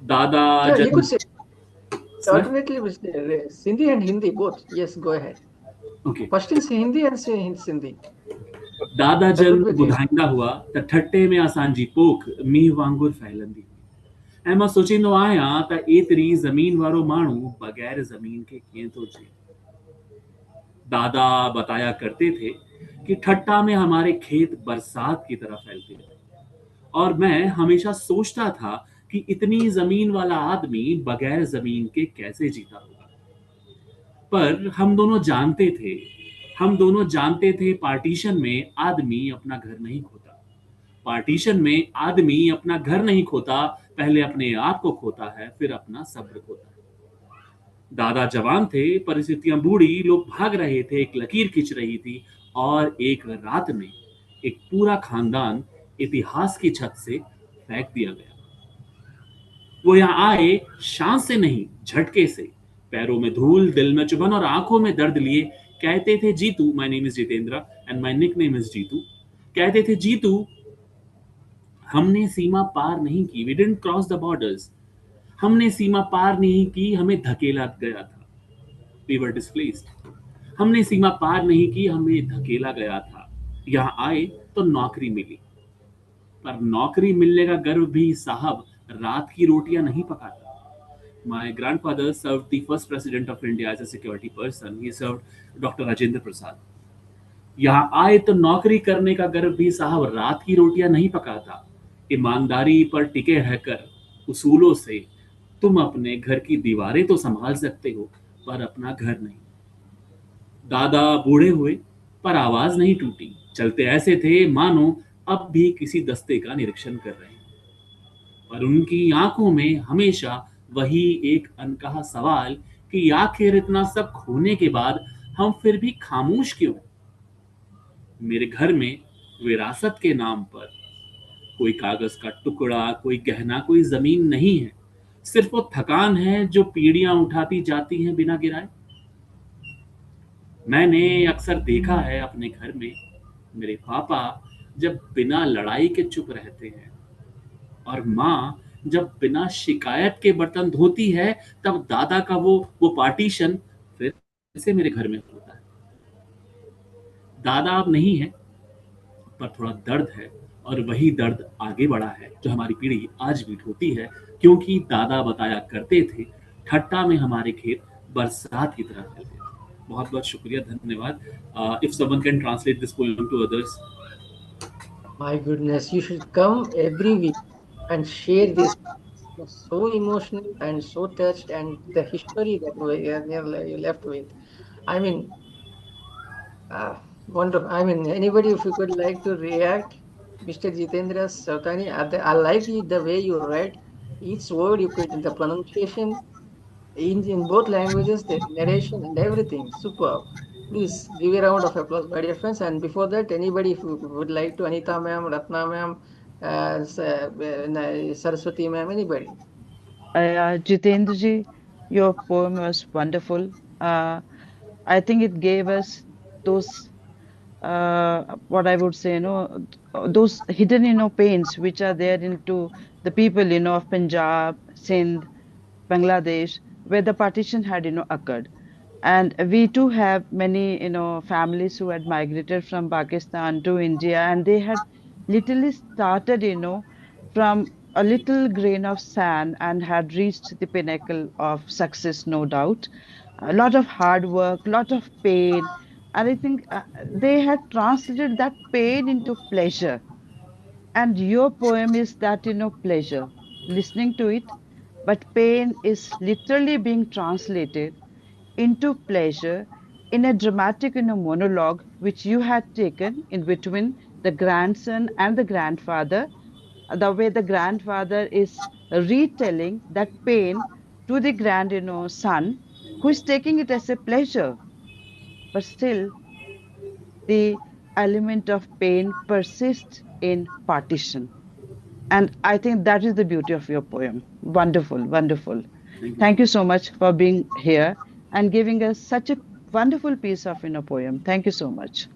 Dada Yeah, you could Jan. say Sir? alternately with Sindhi and Hindi both. Yes, go ahead. Okay. First in Hindi and say in Sindhi. दादा That जन would be great. ॿुधाईंदा हुआ त ठटे में असांजी पोख मींहं वांगुरु फैलंदी हुई ऐं मां सोचींदो आहियां त एतिरी ज़मीन वारो माण्हू बग़ैर ज़मीन के कीअं थो जिए दादा बताया करते थे कि ठट्टा में हमारे खेत बरसात की तरह फैलते थे और मैं हमेशा सोचता था कि इतनी जमीन वाला आदमी बगैर जमीन के कैसे जीता होगा पर हम दोनों जानते थे पार्टीशन में आदमी अपना घर नहीं खोता पार्टीशन में आदमी अपना घर नहीं खोता, पहले अपने आप को खोता है, फिर अपना सब्र खोता है। दादा जवान थे, परिस्थितियां बूढ़ी, लोग भाग रहे थे, एक लकीर खिंच रही थी और एक रात में एक पूरा खानदान इतिहास की छत से फेंक दिया गया। वो यहाँ आए शान से नहीं, झटके से, पैरों में धूल, दिल में चुभन और आंखों में दर्द लिए। कहते थे Jeetu, my name is Jitendra and my nickname is Jeetu. कहते थे जीतू, हमने सीमा पार नहीं की, we didn't cross the borders. हमने सीमा पार नहीं की, हमें धकेला गया था, वी वर डिस्प्लेस्ड। हमने सीमा पार नहीं की, हमें धकेला गया था। यहाँ आए तो नौकरी मिली, पर नौकरी मिलने का गर्व भी साहब रात की रोटियां नहीं पकाता। My grandfather served the first president of India as a security person. He served Dr. Rajendra Prasad. यहाँ आए तो नौकरी करने का गर्व भी साहब रात की रोटियां नहीं पकाता। ईमानदारी पर टिके रहकर उसूलों से तुम अपने घर की दीवारें तो संभाल सकते हो, पर अपना घर नहीं। दादा बूढ़े हुए पर आवाज नहीं टूटी, चलते ऐसे थे मानो अब भी किसी दस्ते का निरीक्षण कर रहे हैं। और उनकी आंखों में हमेशा वही एक अनकहा सवाल कि आखिर इतना सब खोने के बाद हम फिर भी खामोश क्यों हैं? मेरे घर में विरासत के नाम पर कोई कागज का टुकड़ा, कोई गहना, कोई जमीन नहीं है। सिर्फ वो थकान है जो पीढ़ियां उठाती जाती हैं बिना गिराए। मैंने अक्सर देखा है अपने घर में मेरे पापा जब बिना लड़ाई के चुप रहते हैं और माँ जब बिना शिकायत के बर्तन धोती है, तब दादा का वो पार्टीशन फिर से मेरे घर में होता है। दादा अब नहीं है, पर थोड़ा दर्द है, और वही दर्द आगे बढ़ा है जो हमारी पीढ़ी आज भी ढोती है, क्योंकि दादा बताया करते थे ठट्टा में हमारे खेत बरसात की तरह फैलते थे। बहुत बहुत शुक्रिया, धन्यवाद। If someone can translate this poem to others. My goodness, you should come every week and share this. It's so emotional and so touched, and the history that you left with. I mean, wonderful. I mean, anybody, if you could like to react, Mr. Jitendra Sautani, I like the way you read each word. You could the pronunciation in both languages, the narration and everything. Superb. Please give a round of applause, my dear friends. And before that, anybody, if you would like to, Anita ma'am, Ratna ma'am, Saraswati ma'am, anybody. Jitendra ji, your poem was wonderful. I think it gave us those, what I would say, those hidden, pains which are there into the people, of Punjab, Sindh, Bangladesh, where the partition had, occurred. And we too have many, families who had migrated from Pakistan to India, and they had literally started, from a little grain of sand and had reached the pinnacle of success, no doubt. A lot of hard work, lot of pain, and I think they had translated that pain into pleasure. And your poem is that, pleasure, listening to it, but pain is literally being translated into pleasure in a dramatic, monologue which you had taken in between the grandson and the grandfather, the way the grandfather is retelling that pain to the son, who is taking it as a pleasure, but still the element of pain persists in partition. And I think that is the beauty of your poem. Wonderful, wonderful. Thank you so much for being here and giving us such a wonderful piece of poem. Thank you so much.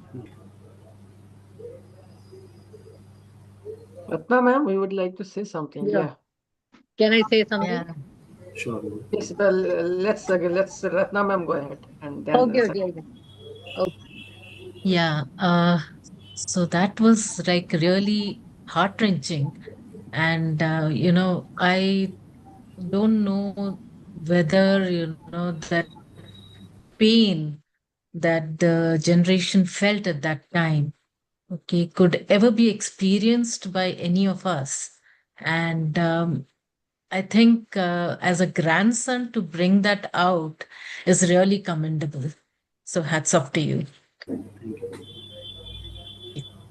Ratna ma'am, we would like to say something. Yeah. Can I say something? Yeah. Sure. Yes, let's Ratna ma'am go ahead and then Okay, second. okay. Okay. Yeah. So that was like really heart-wrenching. And, I don't know whether, that pain that the generation felt at that time, okay, could ever be experienced by any of us. And I think as a grandson to bring that out is really commendable. So hats off to you.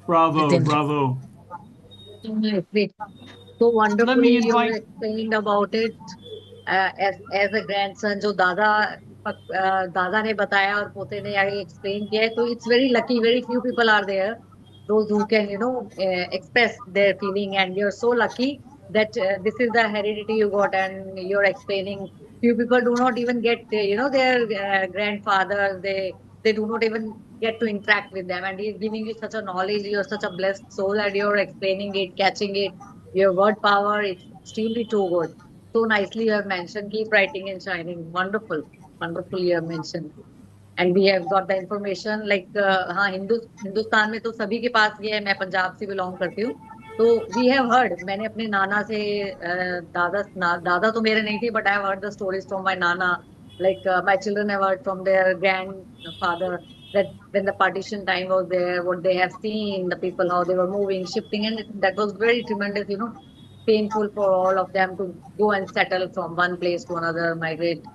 Bravo, Jitendra. bravo. Great. So Let me wonderfully you invite explained about it. As a grandson, जो दादा ने बताया और पोते ने आगे explain किया है, तो it's very lucky. Very few people are there, those who can express their feeling, and you're so lucky that this is the heredity you got, and you're explaining. Few people do not even get their grandfathers. They do not even get to interact with them, and he's giving you such a knowledge. You're such a blessed soul, and you're explaining it, catching it. Your word power, it's extremely too good. So nicely you have mentioned, keep writing and shining. Wonderful. Wonderful you have mentioned. And we have got the information like हाँ हिंदुस्तान में तो सभी के पास ये है. मैं पंजाब से belong करती हूँ. तो we have heard, मैंने अपने नाना से दादा तो मेरे नहीं थे, but I have heard the stories from my nana. Like my children have heard from their grandfather that when the partition time was there, what they have seen, the people how they were moving, shifting, and that was very tremendous, painful for all of them to go and settle from one place to another, migrate.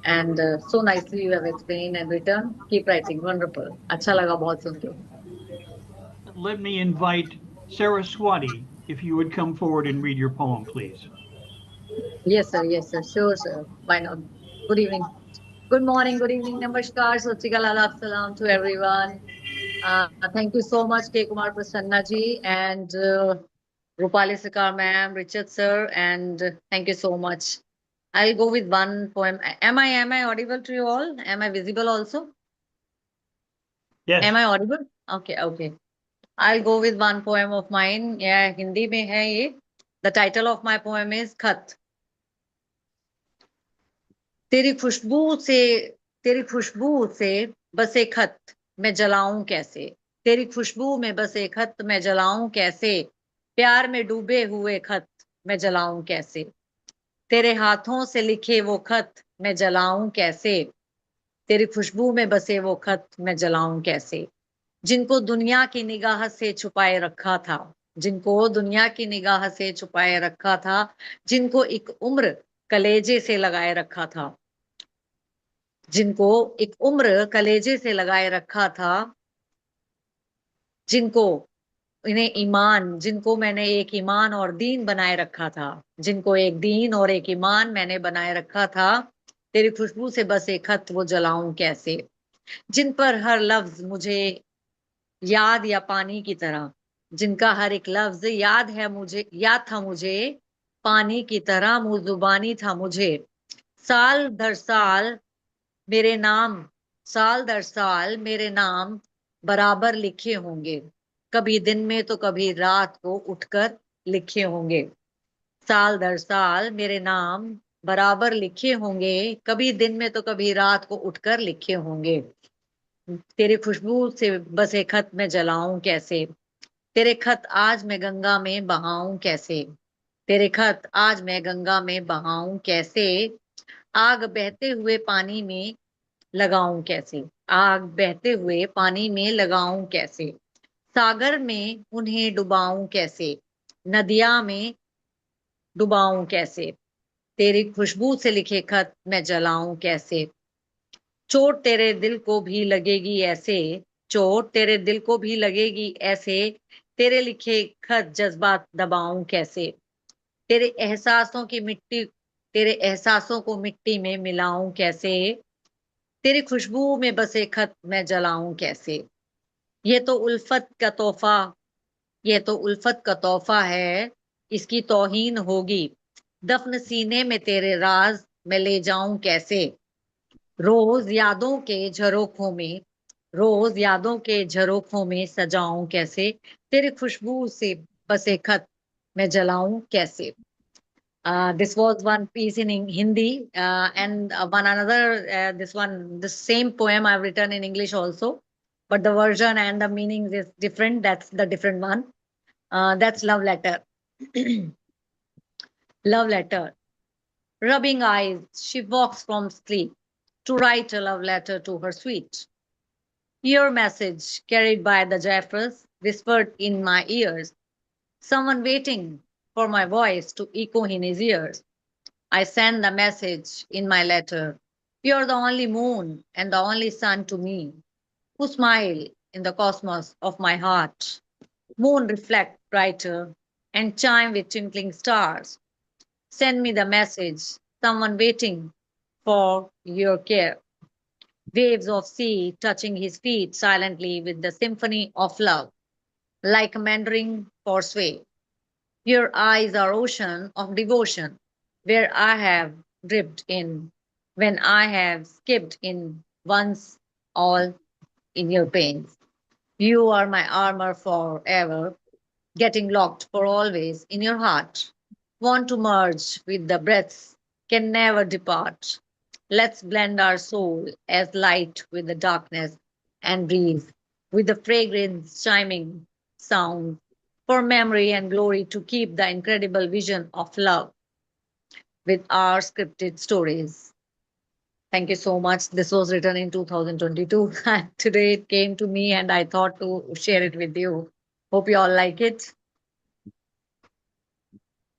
And so nicely you have explained and written. Keep writing. Wonderful. अच्छा लगा बहुत सुन के. let me invite Saraswati, if you would come forward and read your poem, please. Yes, sir. Yes, sir. Sure, sir. Why not? Good evening. Good morning. Good evening. Namaskar. Sat Sri Akal, Adab, Salam to everyone. Thank you so much, K. Kumar Prasanna ji and Rupali Sircar ma'am, Richard sir, and thank you so much. I'll go with one poem. Am I audible to you all? Am I visible also? Yes. Am I audible? Okay, okay. I'll go with one poem of mine. Yeah, Hindi में है ये. The title of my poem is खत. तेरी खुशबू से बसे खत मैं जलाऊं कैसे. तेरी खुशबू में बसे खत मैं जलाऊं कैसे. प्यार में डूबे हुए खत मैं जलाऊं कैसे. तेरे हाथों से लिखे वो खत मैं जलाऊं कैसे. तेरी खुशबू में बसे वो खत मैं जलाऊं कैसे. जिनको दुनिया की निगाह से छुपाए रखा था. जिनको दुनिया की निगाह से छुपाए रखा था. जिनको एक उम्र कलेजे से लगाए रखा था. जिनको एक उम्र कलेजे से लगाए रखा था. जिनको मैंने एक ईमान और दीन बनाए रखा था. जिनको एक दीन और एक ईमान मैंने बनाए रखा था. तेरी खुशबू से बसे खत वो जलाऊं कैसे. जिन पर हर लफ्ज मुझे याद या पानी की तरह. जिनका हर एक लफ्ज याद था मुझे पानी की तरह. मुंह जुबानी था मुझे. साल दर साल मेरे नाम बराबर लिखे होंगे. कभी दिन में तो कभी रात को उठकर लिखे होंगे. साल दर साल मेरे नाम बराबर लिखे होंगे. कभी दिन में तो कभी रात को उठकर लिखे होंगे. तेरी खुशबू से बसे खत मैं जलाऊं कैसे. तेरे खत आज मैं गंगा में बहाऊं कैसे. तेरे खत आज मैं गंगा में बहाऊं कैसे. आग बहते हुए पानी में लगाऊं कैसे. आग बहते हुए पानी में लगाऊं कैसे. सागर में उन्हें डुबाऊं कैसे. नदिया में डुबाऊं कैसे. तेरी खुशबू से लिखे खत मैं जलाऊं कैसे. चोट तेरे दिल को भी लगेगी ऐसे. चोट तेरे दिल को भी लगेगी ऐसे. तेरे लिखे खत जज्बात दबाऊं कैसे. तेरे एहसासों को मिट्टी में मिलाऊं कैसे. तेरी खुशबू में बसे खत मैं जलाऊं कैसे. ये तो उल्फत का तोहफा है. इसकी तौहीन होगी. दफन सीने में तेरे राज मैं ले जाऊं कैसे. रोज यादों के झरोखों में सजाऊं कैसे. तेरी खुशबू से बसे खत मैं जलाऊं कैसे. This was one piece in Hindi, and the same poem I've written in English also, but the version and the meanings is different. That's the different one. That's love letter. Love letter. Rubbing eyes, she walks from sleep to write a love letter to her sweet. Your message, carried by the Jaffers, whispered in my ears. Someone waiting for my voice to echo in his ears. I send the message in my letter. You're the only moon and the only sun to me, who smile in the cosmos of my heart. Moon reflect brighter, and chime with twinkling stars. Send me the message, someone waiting for your care. Waves of sea touching his feet silently with the symphony of love, like a meandering sway. Your eyes are ocean of devotion, where I have dripped in, when I have skipped in once all in your pains. You are my armor forever, getting locked for always in your heart. Want to merge with the breaths, can never depart. Let's blend our soul as light with the darkness and breathe with the fragrance chiming sound for memory and glory to keep the incredible vision of love with our scripted stories. Thank you so much. This was written in 2022. And today it came to me and I thought to share it with you. Hope you all like it.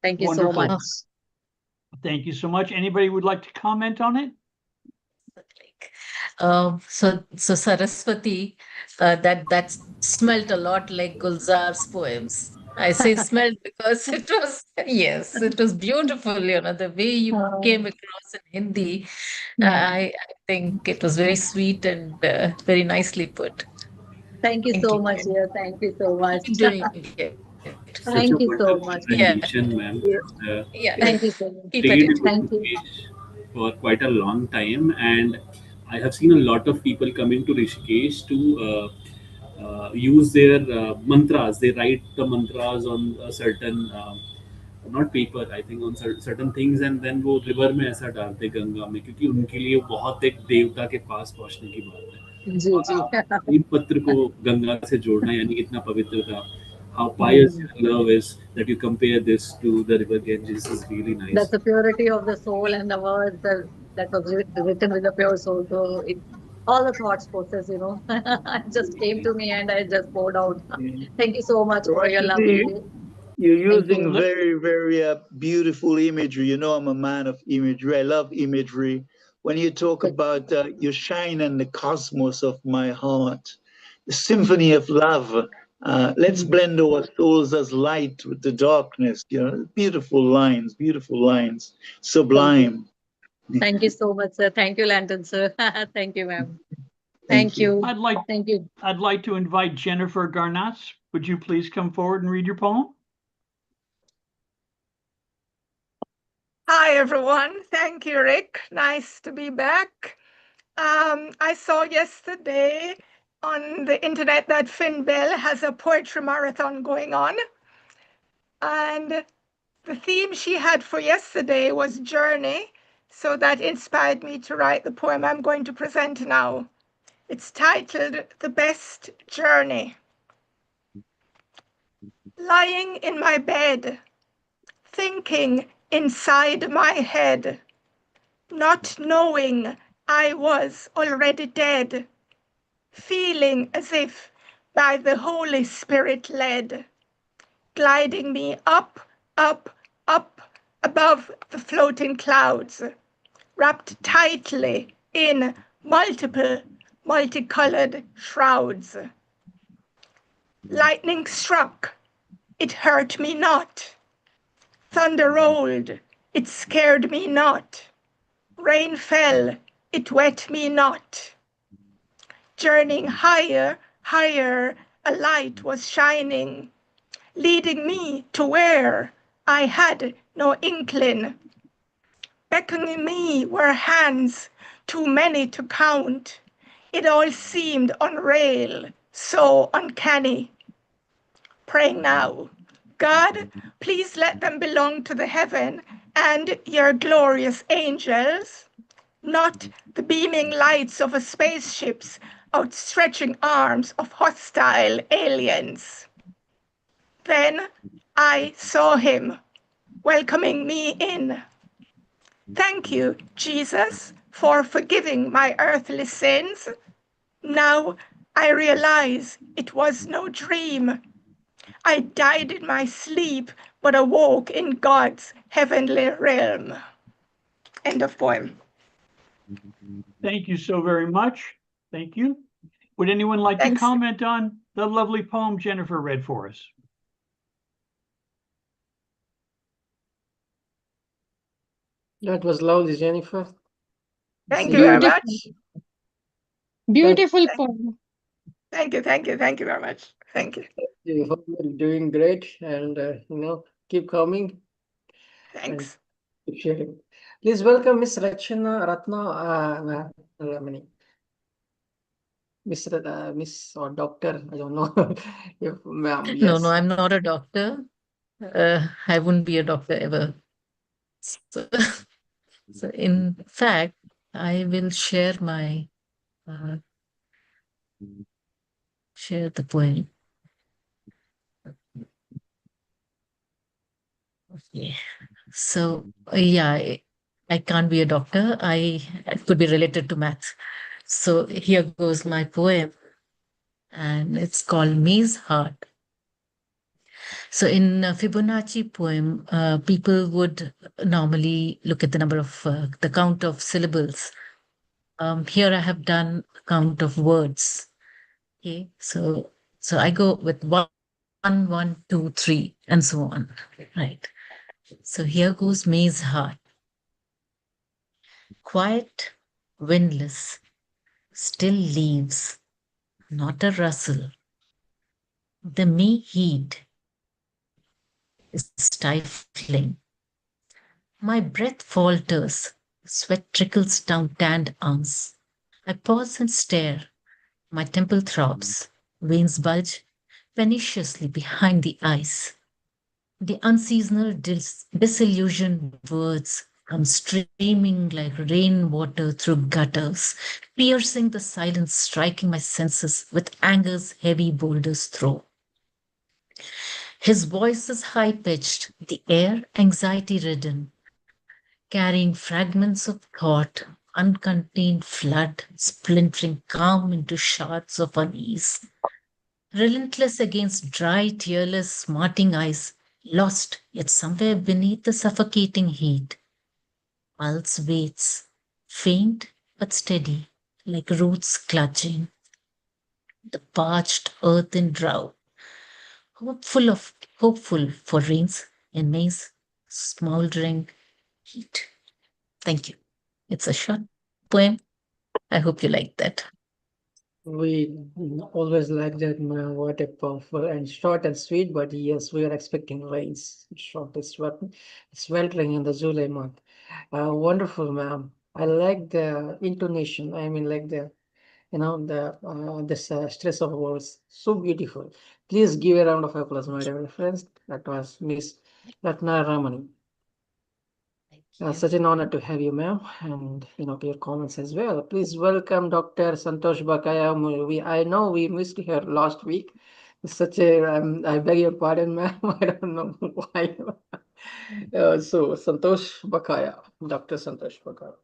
Thank you so Wonderful. much. Thank you so much. Anybody would like to comment on it? So Saraswati, that smelt a lot like Gulzar's poems. I say smelled because it was, yes, it was beautiful. The way you came across in Hindi, I think it was very sweet and very nicely put. Thank you Thank so you. much, dear. Thank you so much. Keep doing it. Such a Thank you so wonderful much. Yeah, rendition, ma'am. yeah. It Thank you so much. Keep stayed it. in Thank you. Rishikesh for quite a long time, and I have seen a lot of people coming to Rishikesh to use their mantras. They write the mantras on a certain, not paper, I think on certain things, and then वो river में ऐसा डालते गंगा में, क्योंकि उनके लिए बहुत एक देवता के पास पहुंचने की बात है। जी और जी आप प्रेम पत्र को गंगा से जोड़ना यानी कितना पवित्र था। How pious your love is that you compare this to the river Ganges is really nice. That's the purity of the soul and the words that was written with the pure soul. So all the thoughts process, it just came to me and I just poured out. Thank you so much for your lovely. You're Thank using you. very, very beautiful imagery. You know, I'm a man of imagery. I love imagery. When you talk about you shine in the cosmos of my heart, the symphony of love. Let's blend our souls as light with the darkness. Beautiful lines, sublime. Thank you so much, sir. Thank you, Lantern, sir. Thank you, ma'am. Thank you. Thank you. I'd like to invite Jennifer Garnatz. Would you please come forward and read your poem? Hi, everyone. Thank you, Rick. Nice to be back. I saw yesterday on the internet that Finn Bell has a poetry marathon going on. And the theme she had for yesterday was journey. So that inspired me to write the poem I'm going to present now. It's titled The Best Journey. Lying in my bed, thinking inside my head, not knowing I was already dead, feeling as if by the Holy Spirit led, gliding me up, up, up above the floating clouds, wrapped tightly in multiple, multicolored shrouds. Lightning struck, it hurt me not. Thunder rolled, it scared me not. Rain fell, it wet me not. Journeying higher, higher, a light was shining, leading me to where I had no inkling. Beckoning me were hands too many to count. It all seemed unreal, so uncanny. Praying now, God, please let them belong to the heaven and your glorious angels, not the beaming lights of a spaceship's outstretching arms of hostile aliens. Then I saw him welcoming me in. Thank you, Jesus, for forgiving my earthly sins. Now I realize it was no dream. I died in my sleep, but awoke in God's heavenly realm. End of poem. Thank you so very much. Thank you. Would anyone like to comment on the lovely poem Jennifer read for us? That was lovely, Jennifer. Thank you very Beautiful. much. Beautiful poem. Thank you very much. Thank you. You hope you're doing great, and keep coming. Thanks. And keep sharing. Please welcome Miss Ratna Ramani. Miss or Doctor, I don't know. If ma'am, No, yes. no, I'm not a doctor. I wouldn't be a doctor ever. So, so in fact, I will share my share the poem. Okay. So yeah, I can't be a doctor. It could be related to maths. So here goes my poem, and it's called Me's Heart. So in a Fibonacci poem, people would normally look at the number of the count of syllables. Here I have done count of words. Okay, so I go with 1, 1, 2, 3, and so on. Right. So here goes May's heart. Quiet, windless, still leaves, not a rustle. The May heat is stifling. My breath falters, sweat trickles down tanned arms. I pause and stare. My temple throbs, veins bulge perniciously behind the eyes. The unseasonal disillusioned words come streaming like rainwater through gutters, piercing the silence, striking my senses with anger's heavy boulders throw. His voice is high-pitched, the air anxiety-ridden, carrying fragments of thought, uncontained flood, splintering calm into shards of unease. Relentless against dry, tearless, smarting eyes, lost yet somewhere beneath the suffocating heat. Pulse waits, faint but steady, like roots clutching the parched earth in drought. Hopeful for rains in May's smoldering heat. Thank you. It's a short poem. I hope you like that. We always like that, man. What a powerful and short and sweet, but yes, we are expecting rains. Short is what it's weltering in the July month. Wonderful, ma'am. I like the intonation. I mean, like the stress of words. So beautiful. Please give a round of applause, my dear friends. That was Miss Ratna Ramani. Such an honor to have you, ma'am, and your comments as well. Please welcome Dr. Santosh Bakaya. I know we missed her last week. Such a I beg your pardon, ma'am. I don't know why. So Santosh Bakaya, Dr. Santosh Bakaya.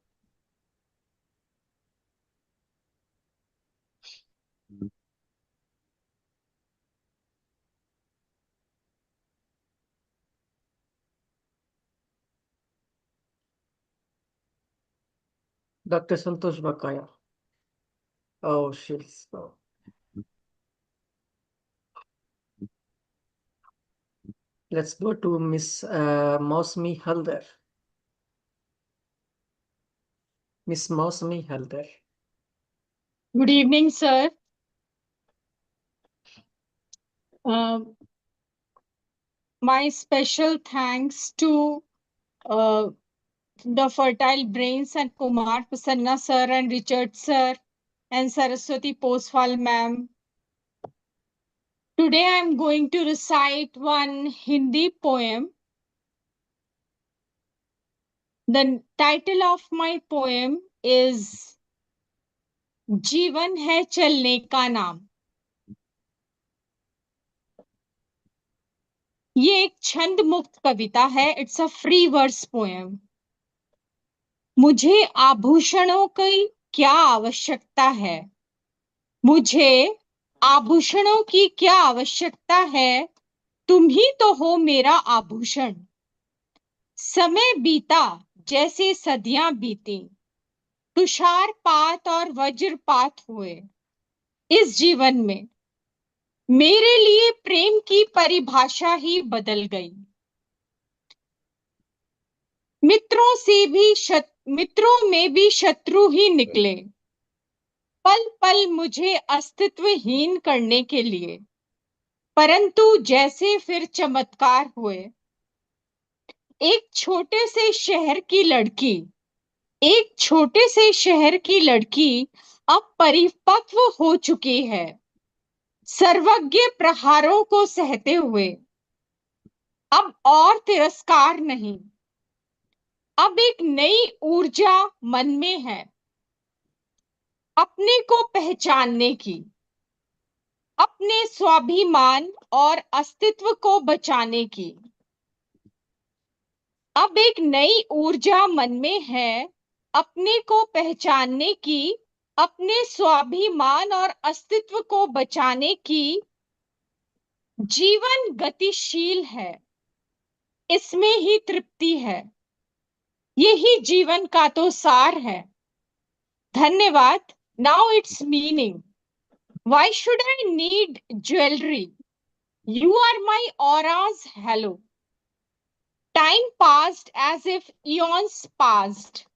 Dr. Santosh Bakaya. Oh, she's. Oh. Let's go to Miss Mausumi Halder. Miss Mausumi Halder. Good evening, sir. My special thanks to the Fertile Brains and Kumar Prasanna sir and Richard sir and Saraswati Poswal ma'am. Today I am going to recite one Hindi poem. The title of my poem is जीवन है चलने का नाम. ये एक छंद मुक्त कविता है. It's a free verse poem. मुझे आभूषणों की क्या आवश्यकता है? मुझे आभूषणों की क्या आवश्यकता है? तुम ही तो हो मेरा आभूषण. समय बीता जैसे सदियां बीती, तुषारपात और वज्रपात हुए. इस जीवन में मेरे लिए प्रेम की परिभाषा ही बदल गई. मित्रों में भी शत्रु ही निकले, पल पल मुझे अस्तित्वहीन करने के लिए। परंतु जैसे फिर चमत्कार हुए, एक छोटे से शहर की लड़की अब परिपक्व हो चुकी है, सर्वज्ञ प्रहारों को सहते हुए। अब और तिरस्कार नहीं, अब एक नई ऊर्जा मन में है, अपने को पहचानने की, अपने स्वाभिमान और अस्तित्व को बचाने की। अब एक नई ऊर्जा मन में है, अपने को पहचानने की, अपने स्वाभिमान और अस्तित्व को बचाने की। जीवन गतिशील है, इसमें ही तृप्ति है, यही जीवन का तो सार है। धन्यवाद। Now it's meaning. Why should I need jewelry? You are my aura's halo. Time passed as if eons passed.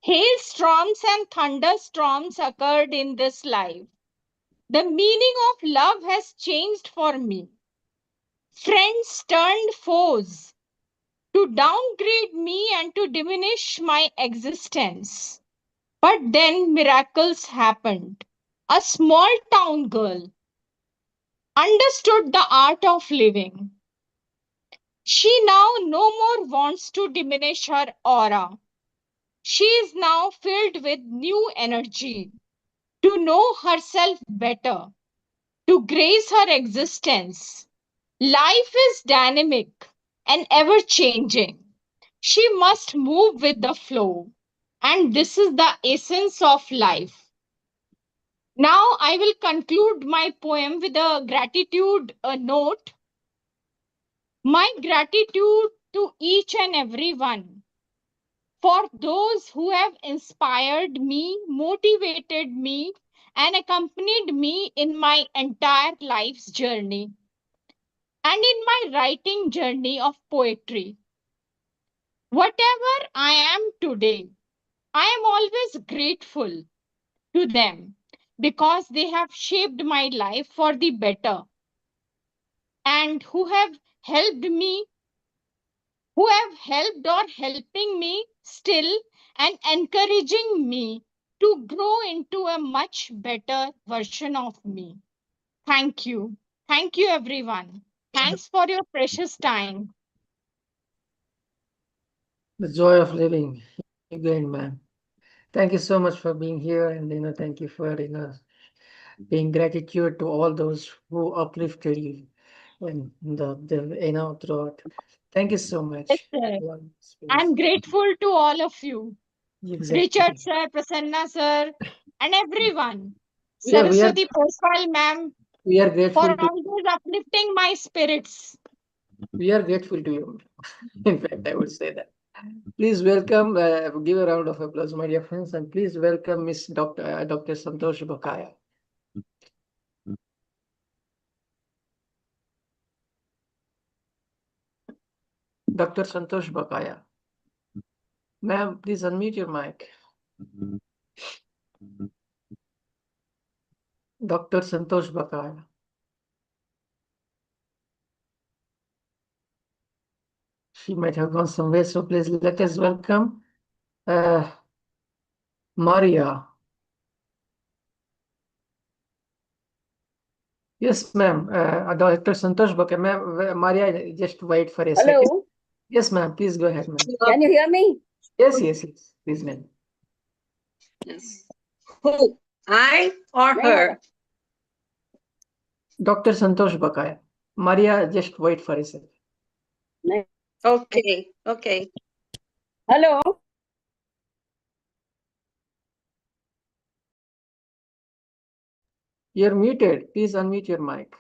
Hailstorms and thunderstorms occurred in this life. The meaning of love has changed for me. Friends turned foes to downgrade me and to diminish my existence. But then miracles happened. A small town girl understood the art of living. She now no more wants to diminish her aura. She is now filled with new energy to know herself better, to grace her existence. Life is dynamic and ever changing. She must move with the flow, and this is the essence of life. Now I will conclude my poem with a gratitude note. My gratitude to each and every one, for those who have inspired me, motivated me, and accompanied me in my entire life's journey and in my writing journey of poetry. Whatever I am today, I am always grateful to them because they have shaped my life for the better and who have helped or helping me still and encouraging me to grow into a much better version of me. Thank you. Thank you, everyone. Thanks for your precious time. The joy of living again, man. Thank you so much for being here, and thank you for being gratitude to all those who uplifted you and throughout. Thank you so much. I'm grateful to all of you. Exactly. Richard sir, Prasanna sir, and everyone. Yeah, Saraswati Poswal ma'am, we are grateful for to always uplifting my spirits. we are grateful to you. In fact, I would say that. Please welcome, give a round of applause, my dear friends, and please welcome Miss Dr. Santosh Bakaya. Dr. Santosh Bakaya. Ma'am, please unmute your mic. Dr. Santosh Bakaya. She might have gone somewhere, so please let us welcome Maria. Yes, ma'am. Dr. Santosh Bakaya. Ma'am, Maria, just wait for a second. Hello. Yes, ma'am. Please go ahead, ma'am. Can you hear me? Yes, yes, yes. Please, ma'am. Yes. Who? I or her? Dr. Santosh Bakaya. Maria, just wait for a second. Okay. Okay. Hello. You're muted. Please unmute your mic.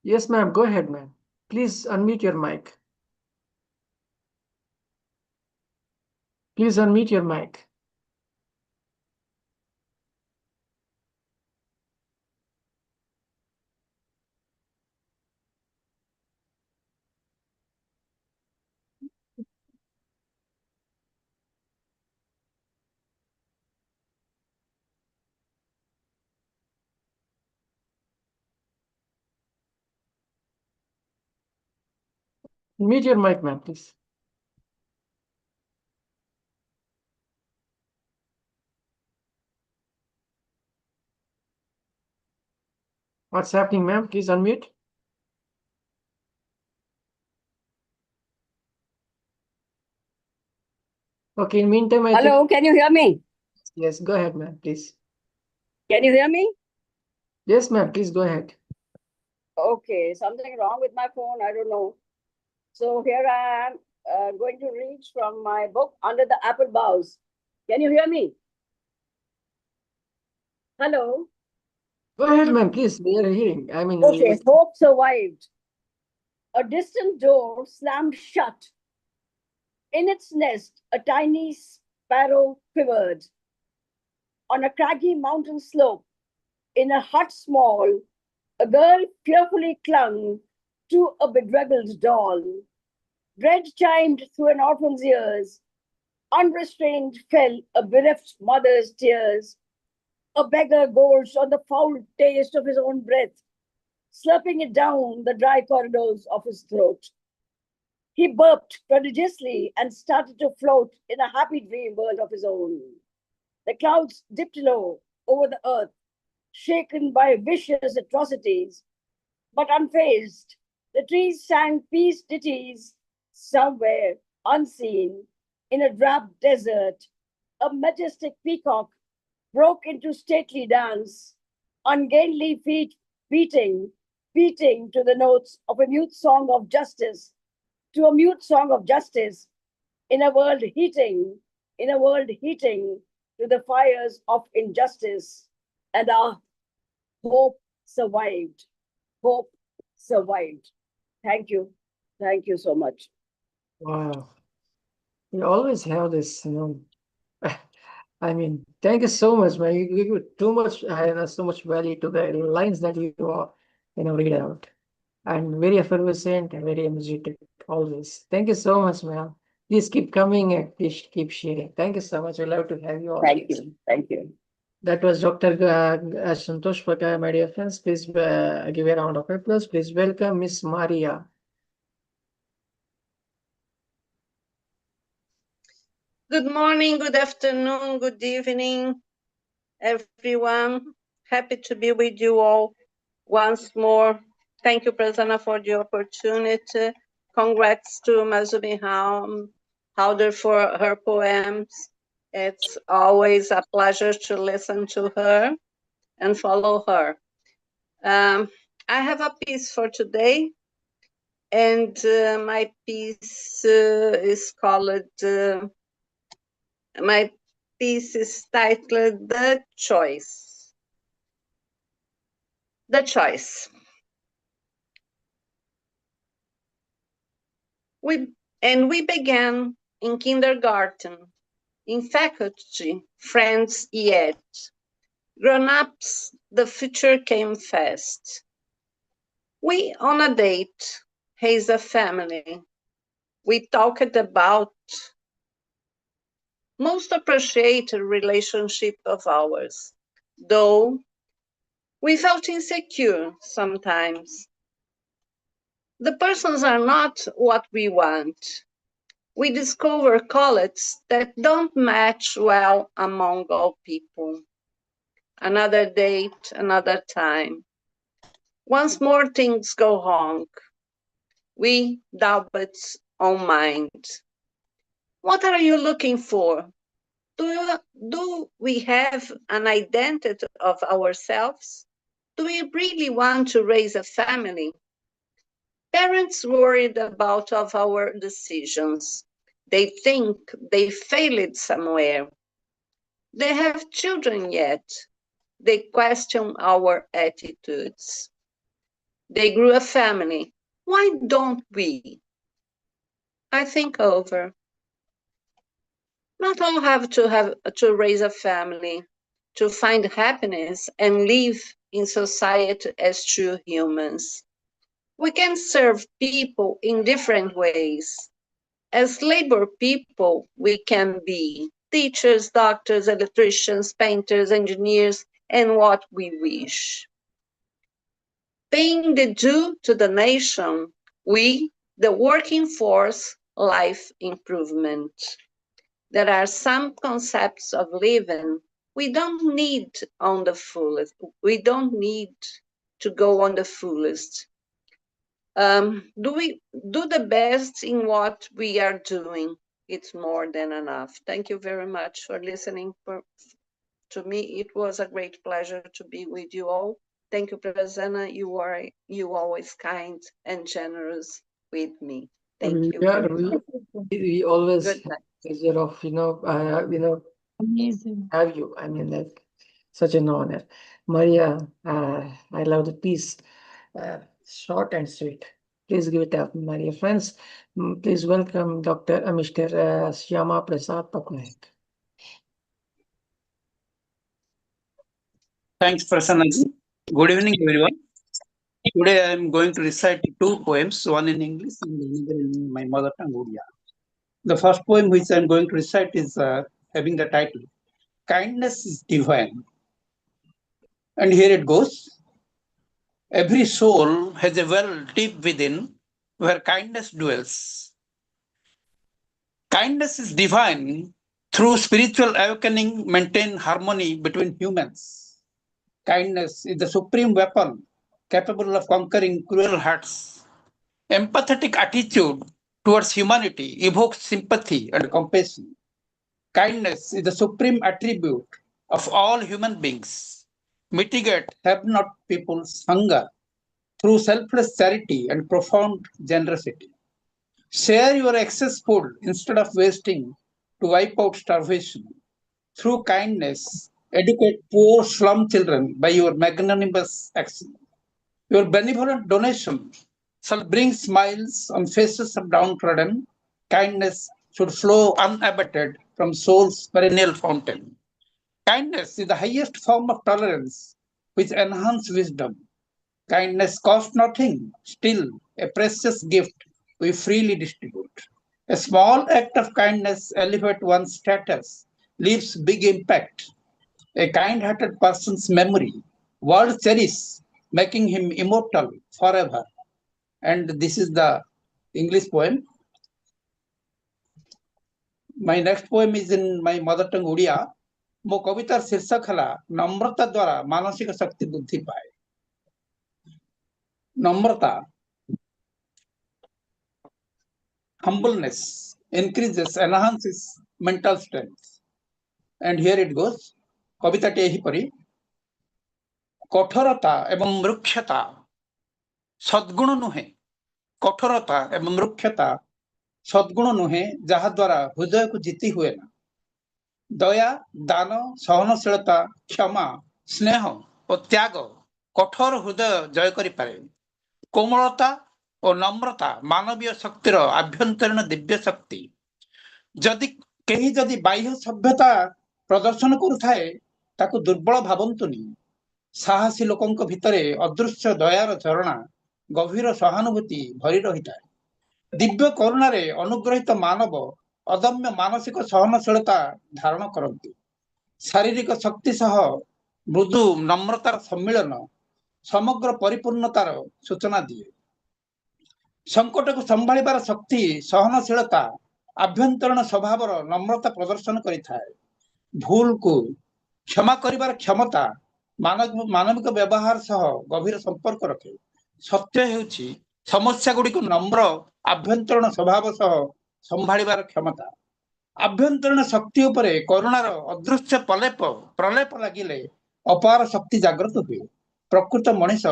Yes, ma'am. Go ahead, ma'am. Please unmute your mic. Please unmute your mic. Mute your mic, ma'am, please. What's happening, ma'am? Please unmute. Okay, in meantime, Hello, can you hear me? Yes, go ahead, ma'am, please. Can you hear me? Yes, ma'am, please go ahead. Okay, something wrong with my phone, I don't know. So here I am going to read from my book, Under the Apple Boughs. Can you hear me? Hello? Go ahead, ma'am, please. We are hearing. Okay, hope survived. A distant door slammed shut. In its nest, a tiny sparrow quivered. On a craggy mountain slope, in a hut small, a girl fearfully clung to a bedraggled doll. Dread chimed through an orphan's ears. Unrestrained fell a bereft mother's tears. A beggar gorged on the foul taste of his own breath, slurping it down the dry corridors of his throat. He burped prodigiously and started to float in a happy dream world of his own. The clouds dipped low over the earth, shaken by vicious atrocities, but unfazed. The trees sang peace ditties somewhere unseen in a drab desert. A majestic peacock broke into stately dance, ungainly feet beating to the notes of a mute song of justice, to a mute song of justice in a world heating to the fires of injustice. And our hope survived. Hope survived. Thank you. Thank you so much. Wow. You always have this, thank you so much, man. You give too much, so much value to the lines that you read out. And very effervescent and very energetic, always. Thank you so much, ma'am. Please keep coming and please keep sharing. Thank you so much. We'd love to have you all. Thank you. Thank you. That was Dr. Santosh Bakaya, my dear friends. Please give a round of applause. Please welcome Miss Maria. Good morning, good afternoon, good evening, everyone. Happy to be with you all once more. Thank you, Prasanna, for the opportunity. Congrats to Mausumi Halder for her poems. It's always a pleasure to listen to her and follow her. I have a piece for today, and my piece is called my piece is titled The Choice. The Choice. We began in kindergarten, in faculty, friends yet. Grown-ups, the future came fast. We on a date, raise a family. We talked about most appreciated relationship of ours, though we felt insecure sometimes. The persons are not what we want. We discover colleagues that don't match well among all people. Another date, another time. Once more things go wrong. We doubt on mind. What are you looking for? Do we have an identity of ourselves? Do we really want to raise a family? Parents worried about of our decisions. They think they failed somewhere. They have children yet. They question our attitudes. They grew a family. Why don't we? I think over. Not all have to raise a family, to find happiness and live in society as true humans. We can serve people in different ways. As labor people, we can be teachers, doctors, electricians, painters, engineers, and what we wish. Paying the due to the nation, we the working force life improvement. There are some concepts of living we don't need on the fullest. We don't need to go on the fullest. We do the best in what we are doing. It's more than enough. Thank you very much for listening. To me, it was a great pleasure to be with you all. Thank you, Prasanna. You always kind and generous with me. Thank you. Yeah, Very much. we always Good have night. pleasure of Amazing. have you. I mean, like such an honor, Maria. I love the piece, short and sweet. Please give it up, Maria. Friends, please welcome Mr. Shyamaprasad Patnaik. Thanks, Prasannaji. Good evening, everyone. Today I am going to recite two poems, one in English and another in my mother tongue, Odia. The first poem which I am going to recite is having the title, Kindness is Divine. And here it goes. Every soul has a well deep within where kindness dwells. Kindness is divine. Through spiritual awakening, maintain harmony between humans. Kindness is the supreme weapon capable of conquering cruel hearts. Empathetic attitude towards humanity evokes sympathy and compassion. Kindness is the supreme attribute of all human beings. Mitigate have not people's hunger through selfless charity and profound generosity. Share your excess food instead of wasting to wipe out starvation. Through kindness, educate poor slum children by your magnanimous action. Your benevolent donation shall bring smiles on faces of downtrodden. Kindness should flow unabated from soul's perennial fountain. Kindness is the highest form of tolerance which enhances wisdom. Kindness costs nothing, still a precious gift we freely distribute. A small act of kindness elevates one's status, leaves big impact. A kind-hearted person's memory, world cherish, making him immortal forever. And this is the English poem. My next poem is in my mother tongue Odia. ମୋ କବିତାର ଶୀର୍ଷକ ହେଲା ନମ୍ରତା ଦ୍ୱାରା ମାନସିକ ଶକ୍ତି ବୃଦ୍ଧି ପାଏ ନମ୍ରତା humbleness increases enhances mental strength and here it goes କବିତାଟି ଏହିପରି କଠୋରତା ଏବଂ ମୃକ୍ଷତା ସଦ୍ଗୁଣ ନୁହେଁ କଠୋରତା ଏବଂ ମୃକ୍ଷତା ସଦ୍ଗୁଣ ନୁହେଁ ଯାହା ଦ୍ୱାରା ହୃଦୟକୁ ଜିତି ହୁଏ ନା ଦୟା ଦାନ ସହନଶୀଳତା କ୍ଷମା ସ୍ନେହ ଓ ତ୍ୟାଗ କଠୋର ହୃଦୟ ଜୟ କରିପାରେ କୋମଳତା ଓ ନମ୍ରତା ମାନବୀୟ ଶକ୍ତିର ଆଭ୍ୟନ୍ତରୀଣ ଦିବ୍ୟ ଶକ୍ତି ଯଦି ବାହ୍ୟ ସଭ୍ୟତା ପ୍ରଦର୍ଶନ କରୁଥାଏ ତାକୁ ଦୁର୍ବଳ ଭାବନ୍ତୁନି ସାହସୀ ଲୋକଙ୍କ ଭିତରେ ଅଦୃଶ୍ୟ ଦୟାର ଝରଣା ଗଭୀର ସହାନୁଭୂତି ଭରି ରହିଥାଏ ଦିବ୍ୟ କରୁଣାରେ ଅନୁଗ୍ରହିତ ମାନବ ଅଦମ୍ୟ ମାନସିକ ସହନଶୀଳତା ଧାରଣ କରନ୍ତି ଶାରୀରିକ ଶକ୍ତି ସହ ମୃଦୁ ନମ୍ରତାର ସମ୍ମିଳନ ସମଗ୍ର ପରିପୂର୍ଣ୍ଣତାର ସୂଚନା ଦିଏ ସଂକଟକୁ ସମ୍ଭାଳିବାର ଶକ୍ତି ସହନଶୀଳତା ଆଭ୍ୟନ୍ତରୀଣ ସ୍ୱଭାବର ନମ୍ରତା ପ୍ରଦର୍ଶନ କରିଥାଏ ଭୁଲକୁ କ୍ଷମା କରିବାର କ୍ଷମତା ମାନବିକ ବ୍ୟବହାର ସହ ଗଭୀର ସମ୍ପର୍କ ରଖେ ସତ୍ୟ ହେଉଛି ସମସ୍ୟାଗୁଡ଼ିକୁ ନମ୍ର ଆଭ୍ୟନ୍ତରୀଣ ସ୍ୱଭାବ ସହ ସମ୍ଭାଳିବାର କ୍ଷମତା ଆଭ୍ୟନ୍ତରୀଣ ଶକ୍ତି ଉପରେ କରୁଣାର ଅଦୃଶ୍ୟ ପ୍ରଲେପ ଲାଗିଲେ ଅପାର ଶକ୍ତି ଜାଗ୍ରତ ହୁଏ ପ୍ରକୃତ ମଣିଷ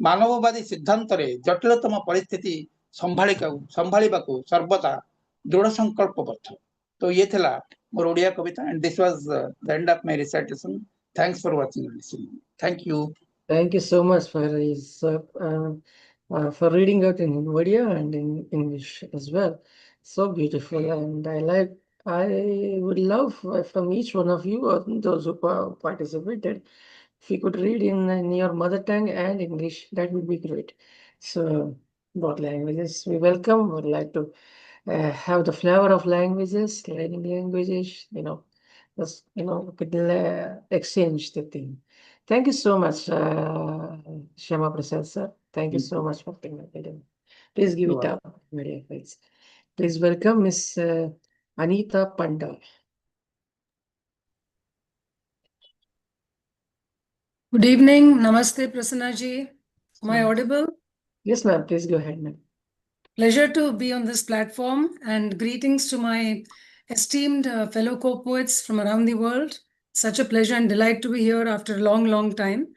ମାନବବାଦୀ ସିଦ୍ଧାନ୍ତରେ ଜଟିଳତମ ପରିସ୍ଥିତି ସମ୍ଭାଳିବାକୁ ସର୍ବଦା ଦୃଢ଼ ସଂକଳ୍ପବଦ୍ଧ ତ ଇଏ ଥିଲା ମୋର ଓଡ଼ିଆ କବିତା and this was the end of my recitation. Thanks for watching and listening. Thank you. Thank you so much for reading out in Odia and in English as well. So beautiful, and I would love from each one of you, or those who participated, if you could read in your mother tongue and English, that would be great. So both languages we welcome. Would like to have the flavor of languages, learning languages, just could exchange the thing. Thank you so much, Shyamaprasad sir. Thank you so much for being with me. Please give it up, my dear friends. Please welcome Miss Anita Panda. Good evening. Namaste, Prasanna ji. Am I audible? Yes, ma'am. Please go ahead, ma'am. Pleasure to be on this platform, and greetings to my esteemed fellow co-poets from around the world. Such a pleasure and delight to be here after a long, long time.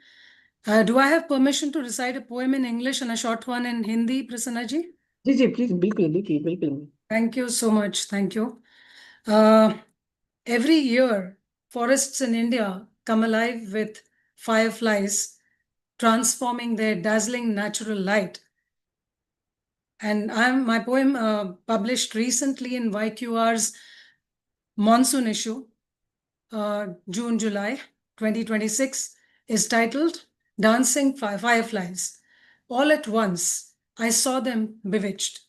Do I have permission to recite a poem in English and a short one in Hindi, Prasanna ji? Ji, please, bilkul. Thank you so much. Thank you. Every year, forests in India come alive with fireflies, transforming their dazzling natural light. And my poem published recently in YQR's monsoon issue, June-July 2026, is titled Dancing Fireflies. All at once, I saw them bewitched,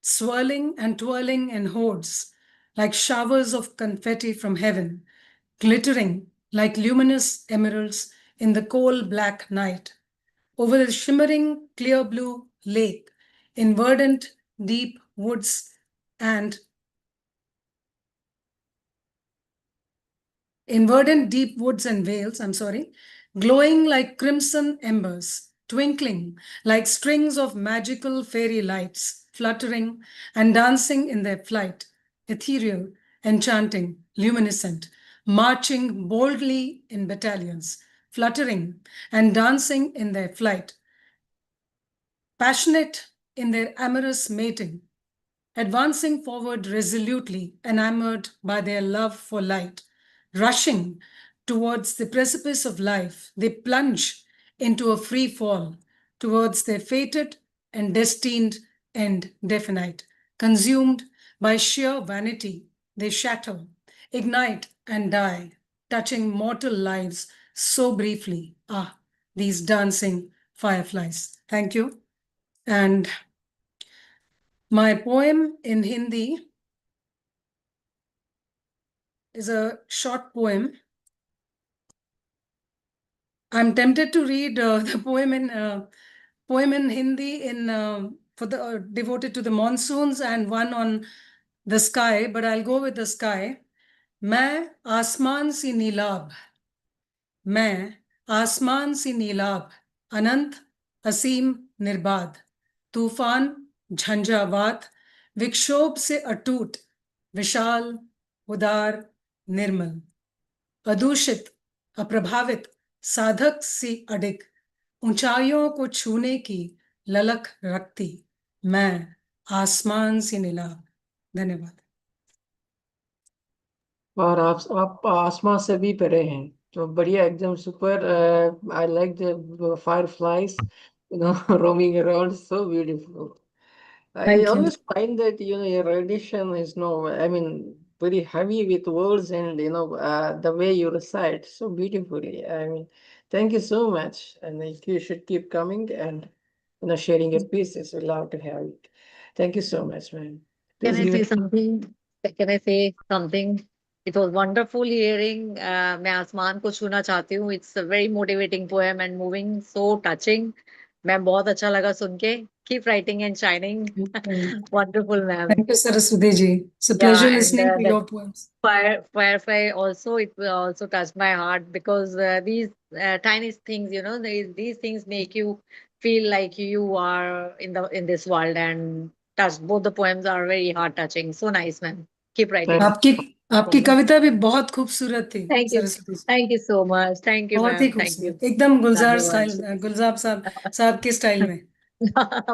swirling and twirling in hordes, like showers of confetti from heaven, glittering like luminous emeralds in the coal black night. Over the shimmering clear blue lake, in verdant deep woods and vales, glowing like crimson embers, twinkling like strings of magical fairy lights, fluttering and dancing in their flight, ethereal, enchanting, luminescent, marching boldly in battalions, fluttering and dancing in their flight, passionate in their amorous mating, advancing forward resolutely, enamored by their love for light, rushing towards the precipice of life, they plunge into a free fall towards their fated and destined end definite. Consumed by sheer vanity, they shatter, ignite, and die, touching mortal lives so briefly. Ah, these dancing fireflies. Thank you. And my poem in Hindi is a short poem. I'm tempted to read the poem in Hindi devoted to the monsoons and one on the sky, but I'll go with the sky. मैं आसमान सी नीलाभ, मैं आसमान सी नीलाभ, अनंत असीम निर्बाध, तूफान झंझावात, विक्षोभ से अटूट, विशाल उदार निर्मल, अदूषित अप्रभावित साधक सी अडिग, ऊंचाइयों को छूने की ललक रखती, मैं आसमान सी नीलाभ। धन्यवाद। और आप आसमान से भी परे हैं, तो बढ़िया, एकदम super. I like the fireflies, roaming around, so beautiful. I Thank you. always find that your rendition is very heavy with words, and the way you recite so beautifully. Thank you so much, and you should keep coming and sharing your pieces. We love to have it. Thank you so much, man. Can Please I give say it. something? Can I say something? It was wonderful hearing. मैं आसमान को छूना चाहती हूँ. It's a very motivating poem and moving, so touching. Ma'am बहुत अच्छा लगा सुन के. Keep writing and shining. Wonderful, ma'am. Thank you, Saraswati ji. It's a Yeah, pleasure and listening to that your poems. Firefly also, it will also touch my heart because these tiny things, these things make you feel like you are in this world and touch. Both the poems are very heart touching. So nice, man. Keep writing. आपकी कविता भी बहुत खूबसूरत थी, Thank you. Saraswati ji. Thank you so much. Thank you, बहुत ही ma'am. Thank you. खूबसूरत, एकदम गुलजार धन्यवाद। Style, गुलजार साहब के स्टाइल में।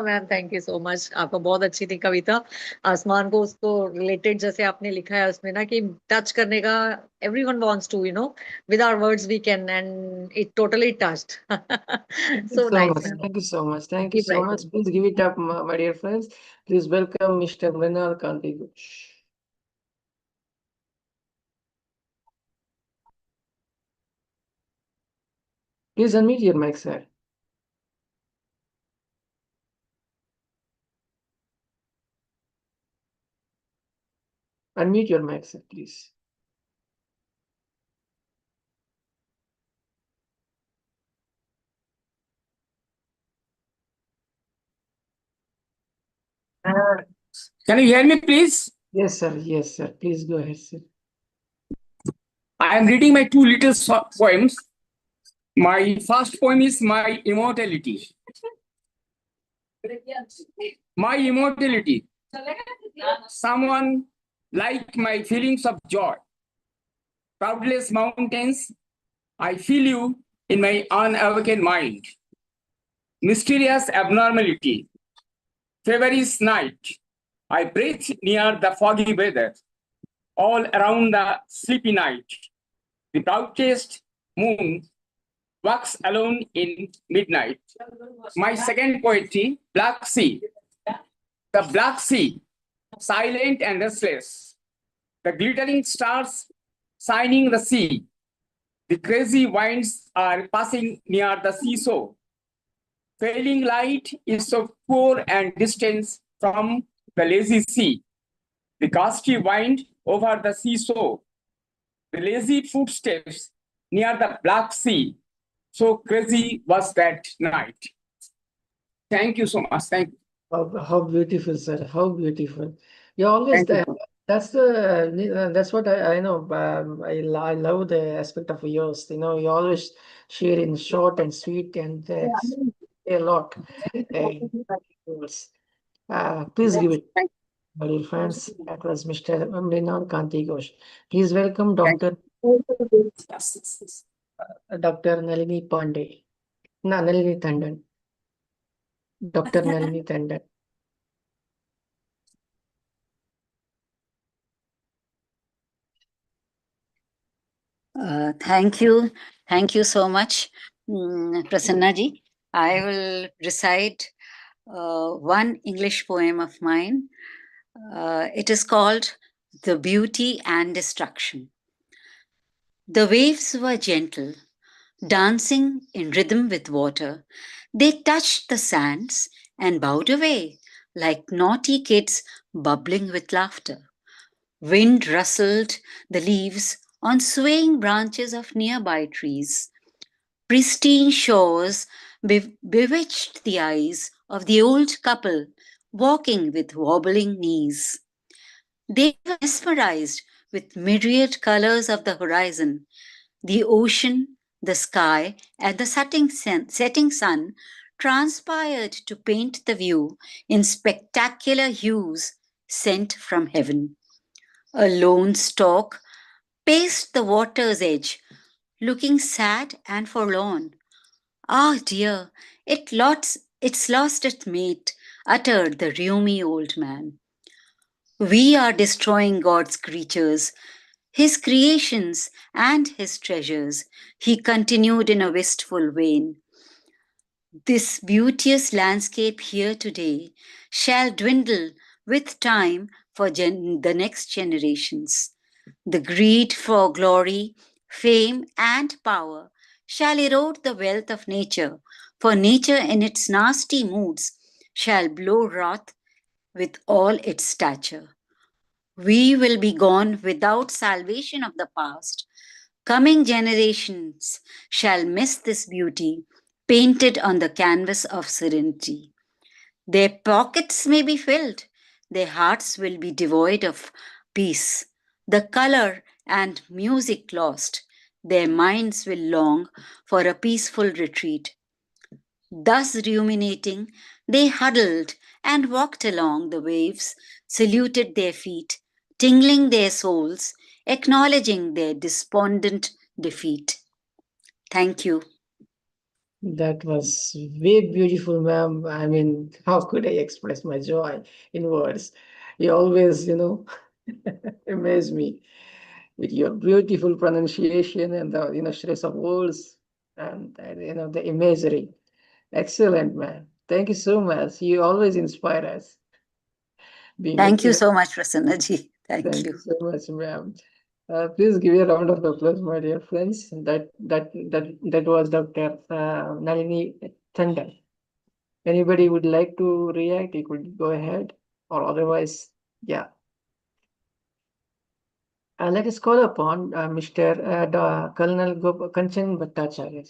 Ma'am thank you so much, आपका बहुत अच्छी थी कविता। आसमान को उसको रिलेटेड जैसे आपने लिखा है उसमें ना कि टच करने का, everyone wants to with our words we can, and it totally touched. So nice ma'am. Thank you so much. Thank you keep so much. Writing. Please give it up, my dear friends. Please welcome Mr. Mrinal Kanti. Please unmute your mic, sir. Unmute your mic, sir, please. Can you hear me, please? Yes, sir. Yes, sir. Please go ahead, sir. I am reading my two little poems. My first poem is My Immortality. My immortality. Someone like my feelings of joy. Cloudless mountains, I feel you in my unawakened mind. Mysterious abnormality. Feverish night. I breathe near the foggy weather. All around the sleepy night. The broadcast moon walks alone in midnight. My second poetry, Black Sea. The Black Sea, silent and restless. The glittering stars shining the sea. The crazy winds are passing near the seashore. Failing light is so poor and distant from the lazy sea. The gusty wind over the seashore. The lazy footsteps near the Black Sea. So crazy was that night. Thank you so much. Thank you. How beautiful, sir. How beautiful. You always that's what I know. I love the aspect of yours. You know, you always share in short and sweet and a lot. Words. Please give it, my dear friends. That was Mr. Mrinar Kanti Ghosh. Please welcome Dr. Dr. Nalini Pandey. No, Nalini Tandon. Dr. Nalini Tandon. Thank you. Thank you so much, Prasanna ji. I will recite one English poem of mine. It is called The Beauty and Destruction. The waves were gentle, dancing in rhythm with water. They touched the sands and bowed away like naughty kids bubbling with laughter. Wind rustled the leaves on swaying branches of nearby trees. Pristine shores bewitched the eyes of the old couple walking with wobbling knees. They were mesmerized with myriad colors of the horizon. The ocean, the sky, and the setting sun transpired to paint the view in spectacular hues sent from heaven. A lone stork paced the water's edge, looking sad and forlorn. Ah, dear, it's lost its mate, uttered the rheumy old man. We are destroying God's creatures, His creations and His treasures, he continued in a wistful vein. This beauteous landscape here today shall dwindle with time for the next generations. The greed for glory, fame, and power shall erode the wealth of nature, for nature in its nasty moods shall blow wrath with all its stature. We will be gone without salvation of the past. Coming generations shall miss this beauty painted on the canvas of serenity. Their pockets may be filled, their hearts will be devoid of peace. The color and music lost, their minds will long for a peaceful retreat. Thus ruminating, they huddled and walked along the waves, saluted their feet, tingling their souls, acknowledging their despondent defeat. Thank you. That was way beautiful, ma'am. I mean, how could I express my joy in words? You always, amaze me with your beautiful pronunciation and the, stress of words and, the imagery. Excellent, ma'am. Thank you so much. You always inspire us. Thank you so much, Prasanna ji. Thank you. So much, ma'am. Please give a round of applause, my dear friends. That was Dr. Nalini Tandon. Anybody would like to react, you could go ahead, or otherwise, yeah. Let us call upon Mr. Colonel Kanchan Bhattacharya.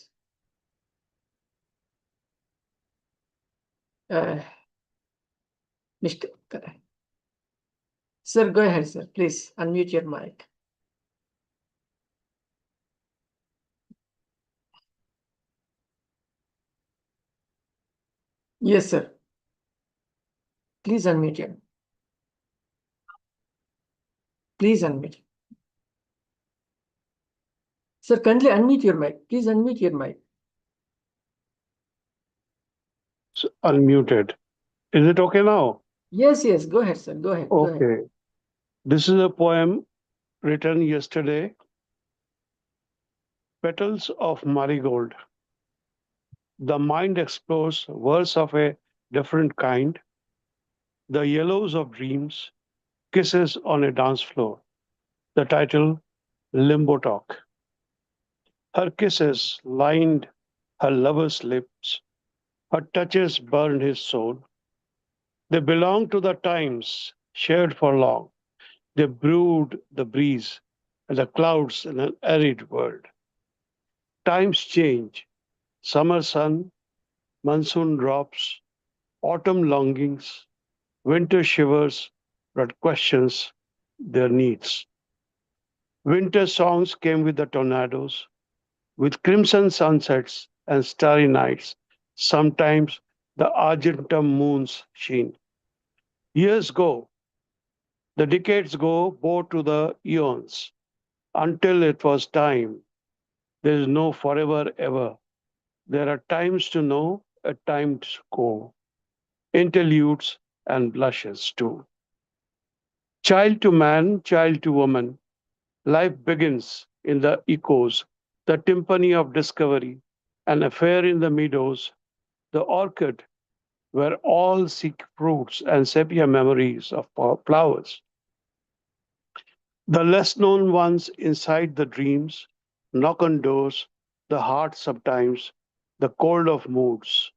Mr. Correct. Sir, go ahead, sir. Please unmute your mic. Yes, sir. Please unmute him. Please unmute. Sir, kindly unmute your mic. Please unmute your mic. Unmuted. Is it okay now? Yes, yes. Go ahead, sir. Go ahead. Go ahead. Okay. This is a poem written yesterday. Petals of Marigold. The mind explores worlds of a different kind. The yellows of dreams, kisses on a dance floor. The title, Limbo Talk. Her kisses lined her lover's lips. Her touches burned his soul. They belonged to the times shared for long. They brewed the breeze and the clouds in an arid world. Times change. Summer sun, monsoon drops, autumn longings, winter shivers brought questions their needs. Winter songs came with the tornadoes, with crimson sunsets and starry nights, sometimes the argentum moon's sheen. Years go, the decades go, bow to the eons, until it was time. There is no forever ever. There are times to know, a time to go. Interludes and blushes too. Child to man, child to woman, life begins in the echoes, the timpani of discovery, an affair in the meadows, the orchid where all seek fruits and sepia memories of flowers. The less known ones inside the dreams knock on doors, the heart sometimes, the cold of moods.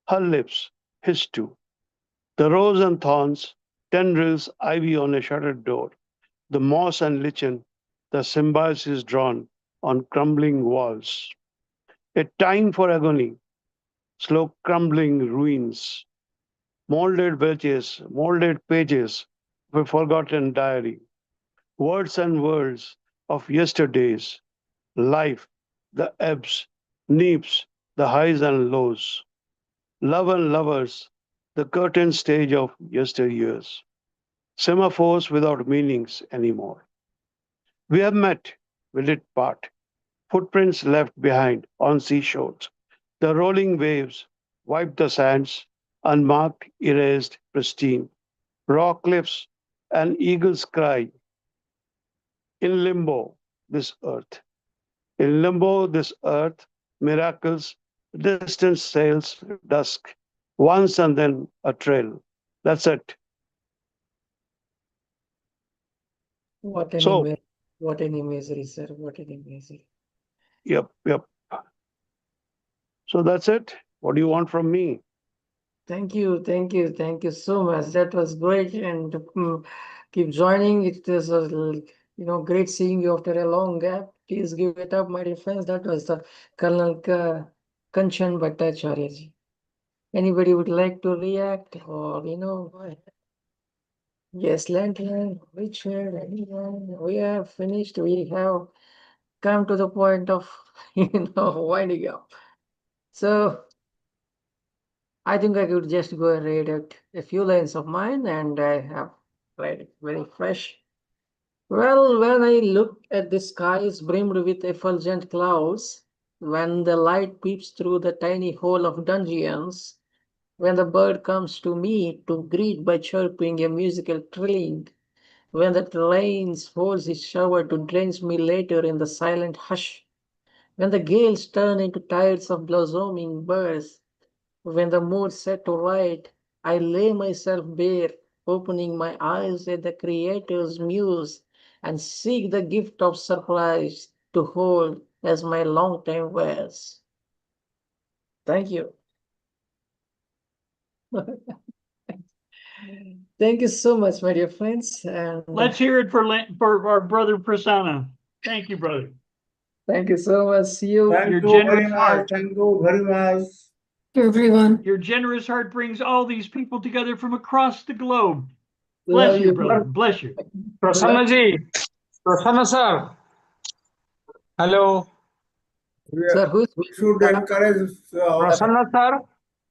Her lips, his too. The rose and thorns, tendrils, ivy on a shuttered door. The moss and lichen, the symbiosis drawn on crumbling walls. A time for agony, slow crumbling ruins, molded pages of a forgotten diary, words and worlds of yesterdays, life, the ebbs, neaps, the highs and lows, love and lovers, the curtain stage of yesteryears, semaphores without meanings anymore. We have met, will it part? Footprints left behind on seashores. The rolling waves wipe the sands, unmarked, erased, pristine. Raw cliffs and eagles cry. In limbo, this earth. In limbo, this earth, miracles, distant sails, dusk, once and then a trail. That's it. What an So, image. What an imagery, sir. What an imagery. yep. So that's it. What do you want from me? Thank you so much. That was great, and keep joining. It is great seeing you after a long gap. Please give it up, my dear friends. That was the Colonel Kanchan Bhattacharya ji. Anybody would like to react or go ahead. Yes, Lantern, Richard, anyone? We have finished. We have come to the point of winding up. So I think I could just go and read out a few lines of mine, and I have read it very fresh. Well, when I look at the skies brimmed with effulgent clouds, when the light peeps through the tiny hole of dungeons, when the bird comes to me to greet by chirping a musical trilling, when the rain holds its shower to drench me later in the silent hush, when the gales turn into tides of blossoming birds, when the mood set to right, I lay myself bare, opening my eyes at the Creator's muse, and seek the gift of surprise to hold as my long time wears. Thank you. Thank you so much, my dear friends. And let's hear it for our brother Prasanna. Thank you, brother. Thank you so much. See you. Thank you very much. Thank you very much. To everyone. Your generous heart brings all these people together from across the globe. Love Bless you, you, brother. brother. Bless you. Prasanna ji, Prasanna sir. Hello. Sir, who is Should encourage Prasanna sir.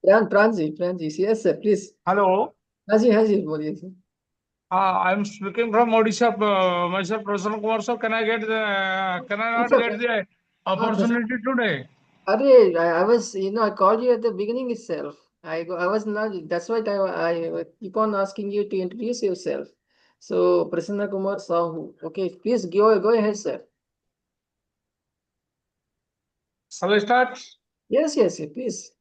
Pran Ji. Yes, sir, please. Hello. Haji, बोलिए sir. I'm speaking from Odisha. Myself, Prasanna Kumar sir. Can I not Sir, get the opportunity today? I was, I called you at the beginning itself. I was not, that's why I keep on asking you to introduce yourself. So, Prasanna Kumar Sahu. Okay, please go ahead, sir. Shall I start? Yes, please.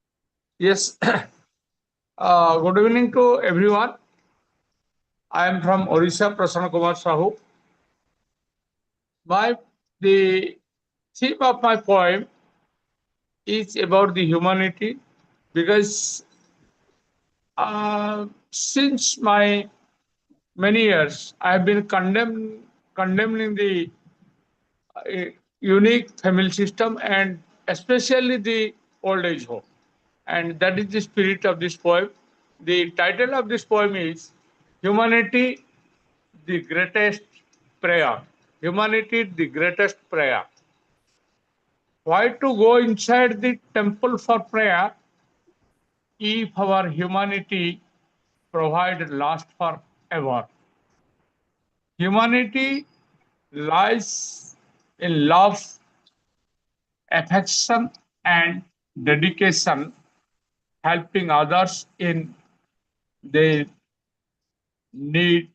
Yes. Good evening to everyone. I am from Odisha, Prasanna Kumar Sahu. The theme of my poem is about the humanity, because since my many years I have been condemning the unique family system, and especially the old age home. And that is the spirit of this poem. The title of this poem is Humanity, the Greatest Prayer. Humanity, the Greatest Prayer. Why to go inside the temple for prayer if our humanity provide last forever? Humanity lies in love, affection, and dedication, helping others in their needy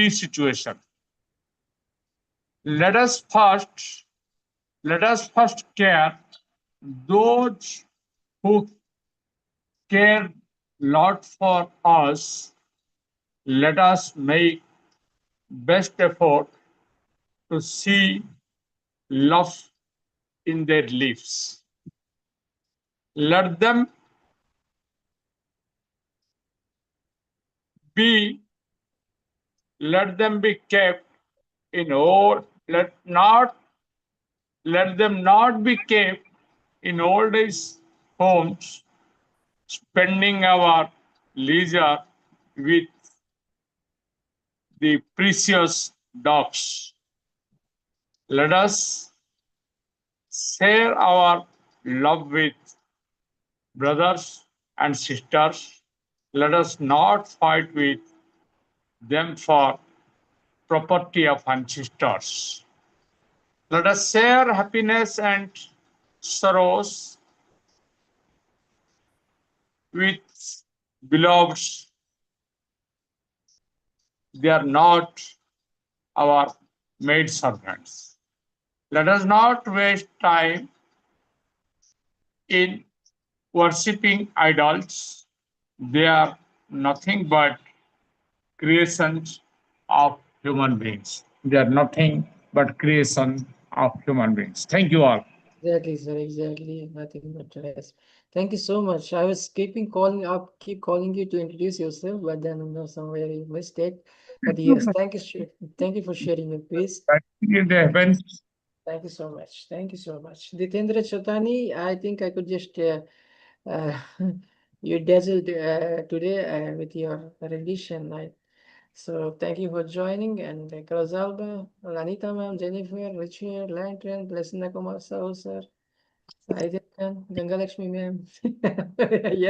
situation. Let us first care those who care lot for us. Let us make best effort to see love in their lives. Let them be kept in old let them not be kept in old age homes, spending our leisure with the precious dogs. Let us share our love with brothers and sisters. Let us not fight with them for property of ancestors. Let us share happiness and sorrows with beloveds. They are not our maid servants. Let us not waste time in worshipping idols. They are nothing but creations of human beings. They are nothing but creation of human beings. Thank you all. Exactly, sir. Exactly. Nothing but rest. Thank you so much. I was keep calling you to introduce yourself, but then somewhere you missed it. But yes, thank you for sharing your piece. In the heavens. Thank you so much. Thank you so much. Ditendra Chatani, I think I could just uh, you dazzled today with your rendition. So thank you for joining, and Rosalba, Lanita ma'am, Jennifer, Richard, Lantern, Lesina Kumar Sahu sir, Sahidia Khan, Gangalaxmi ma'am. Yeah.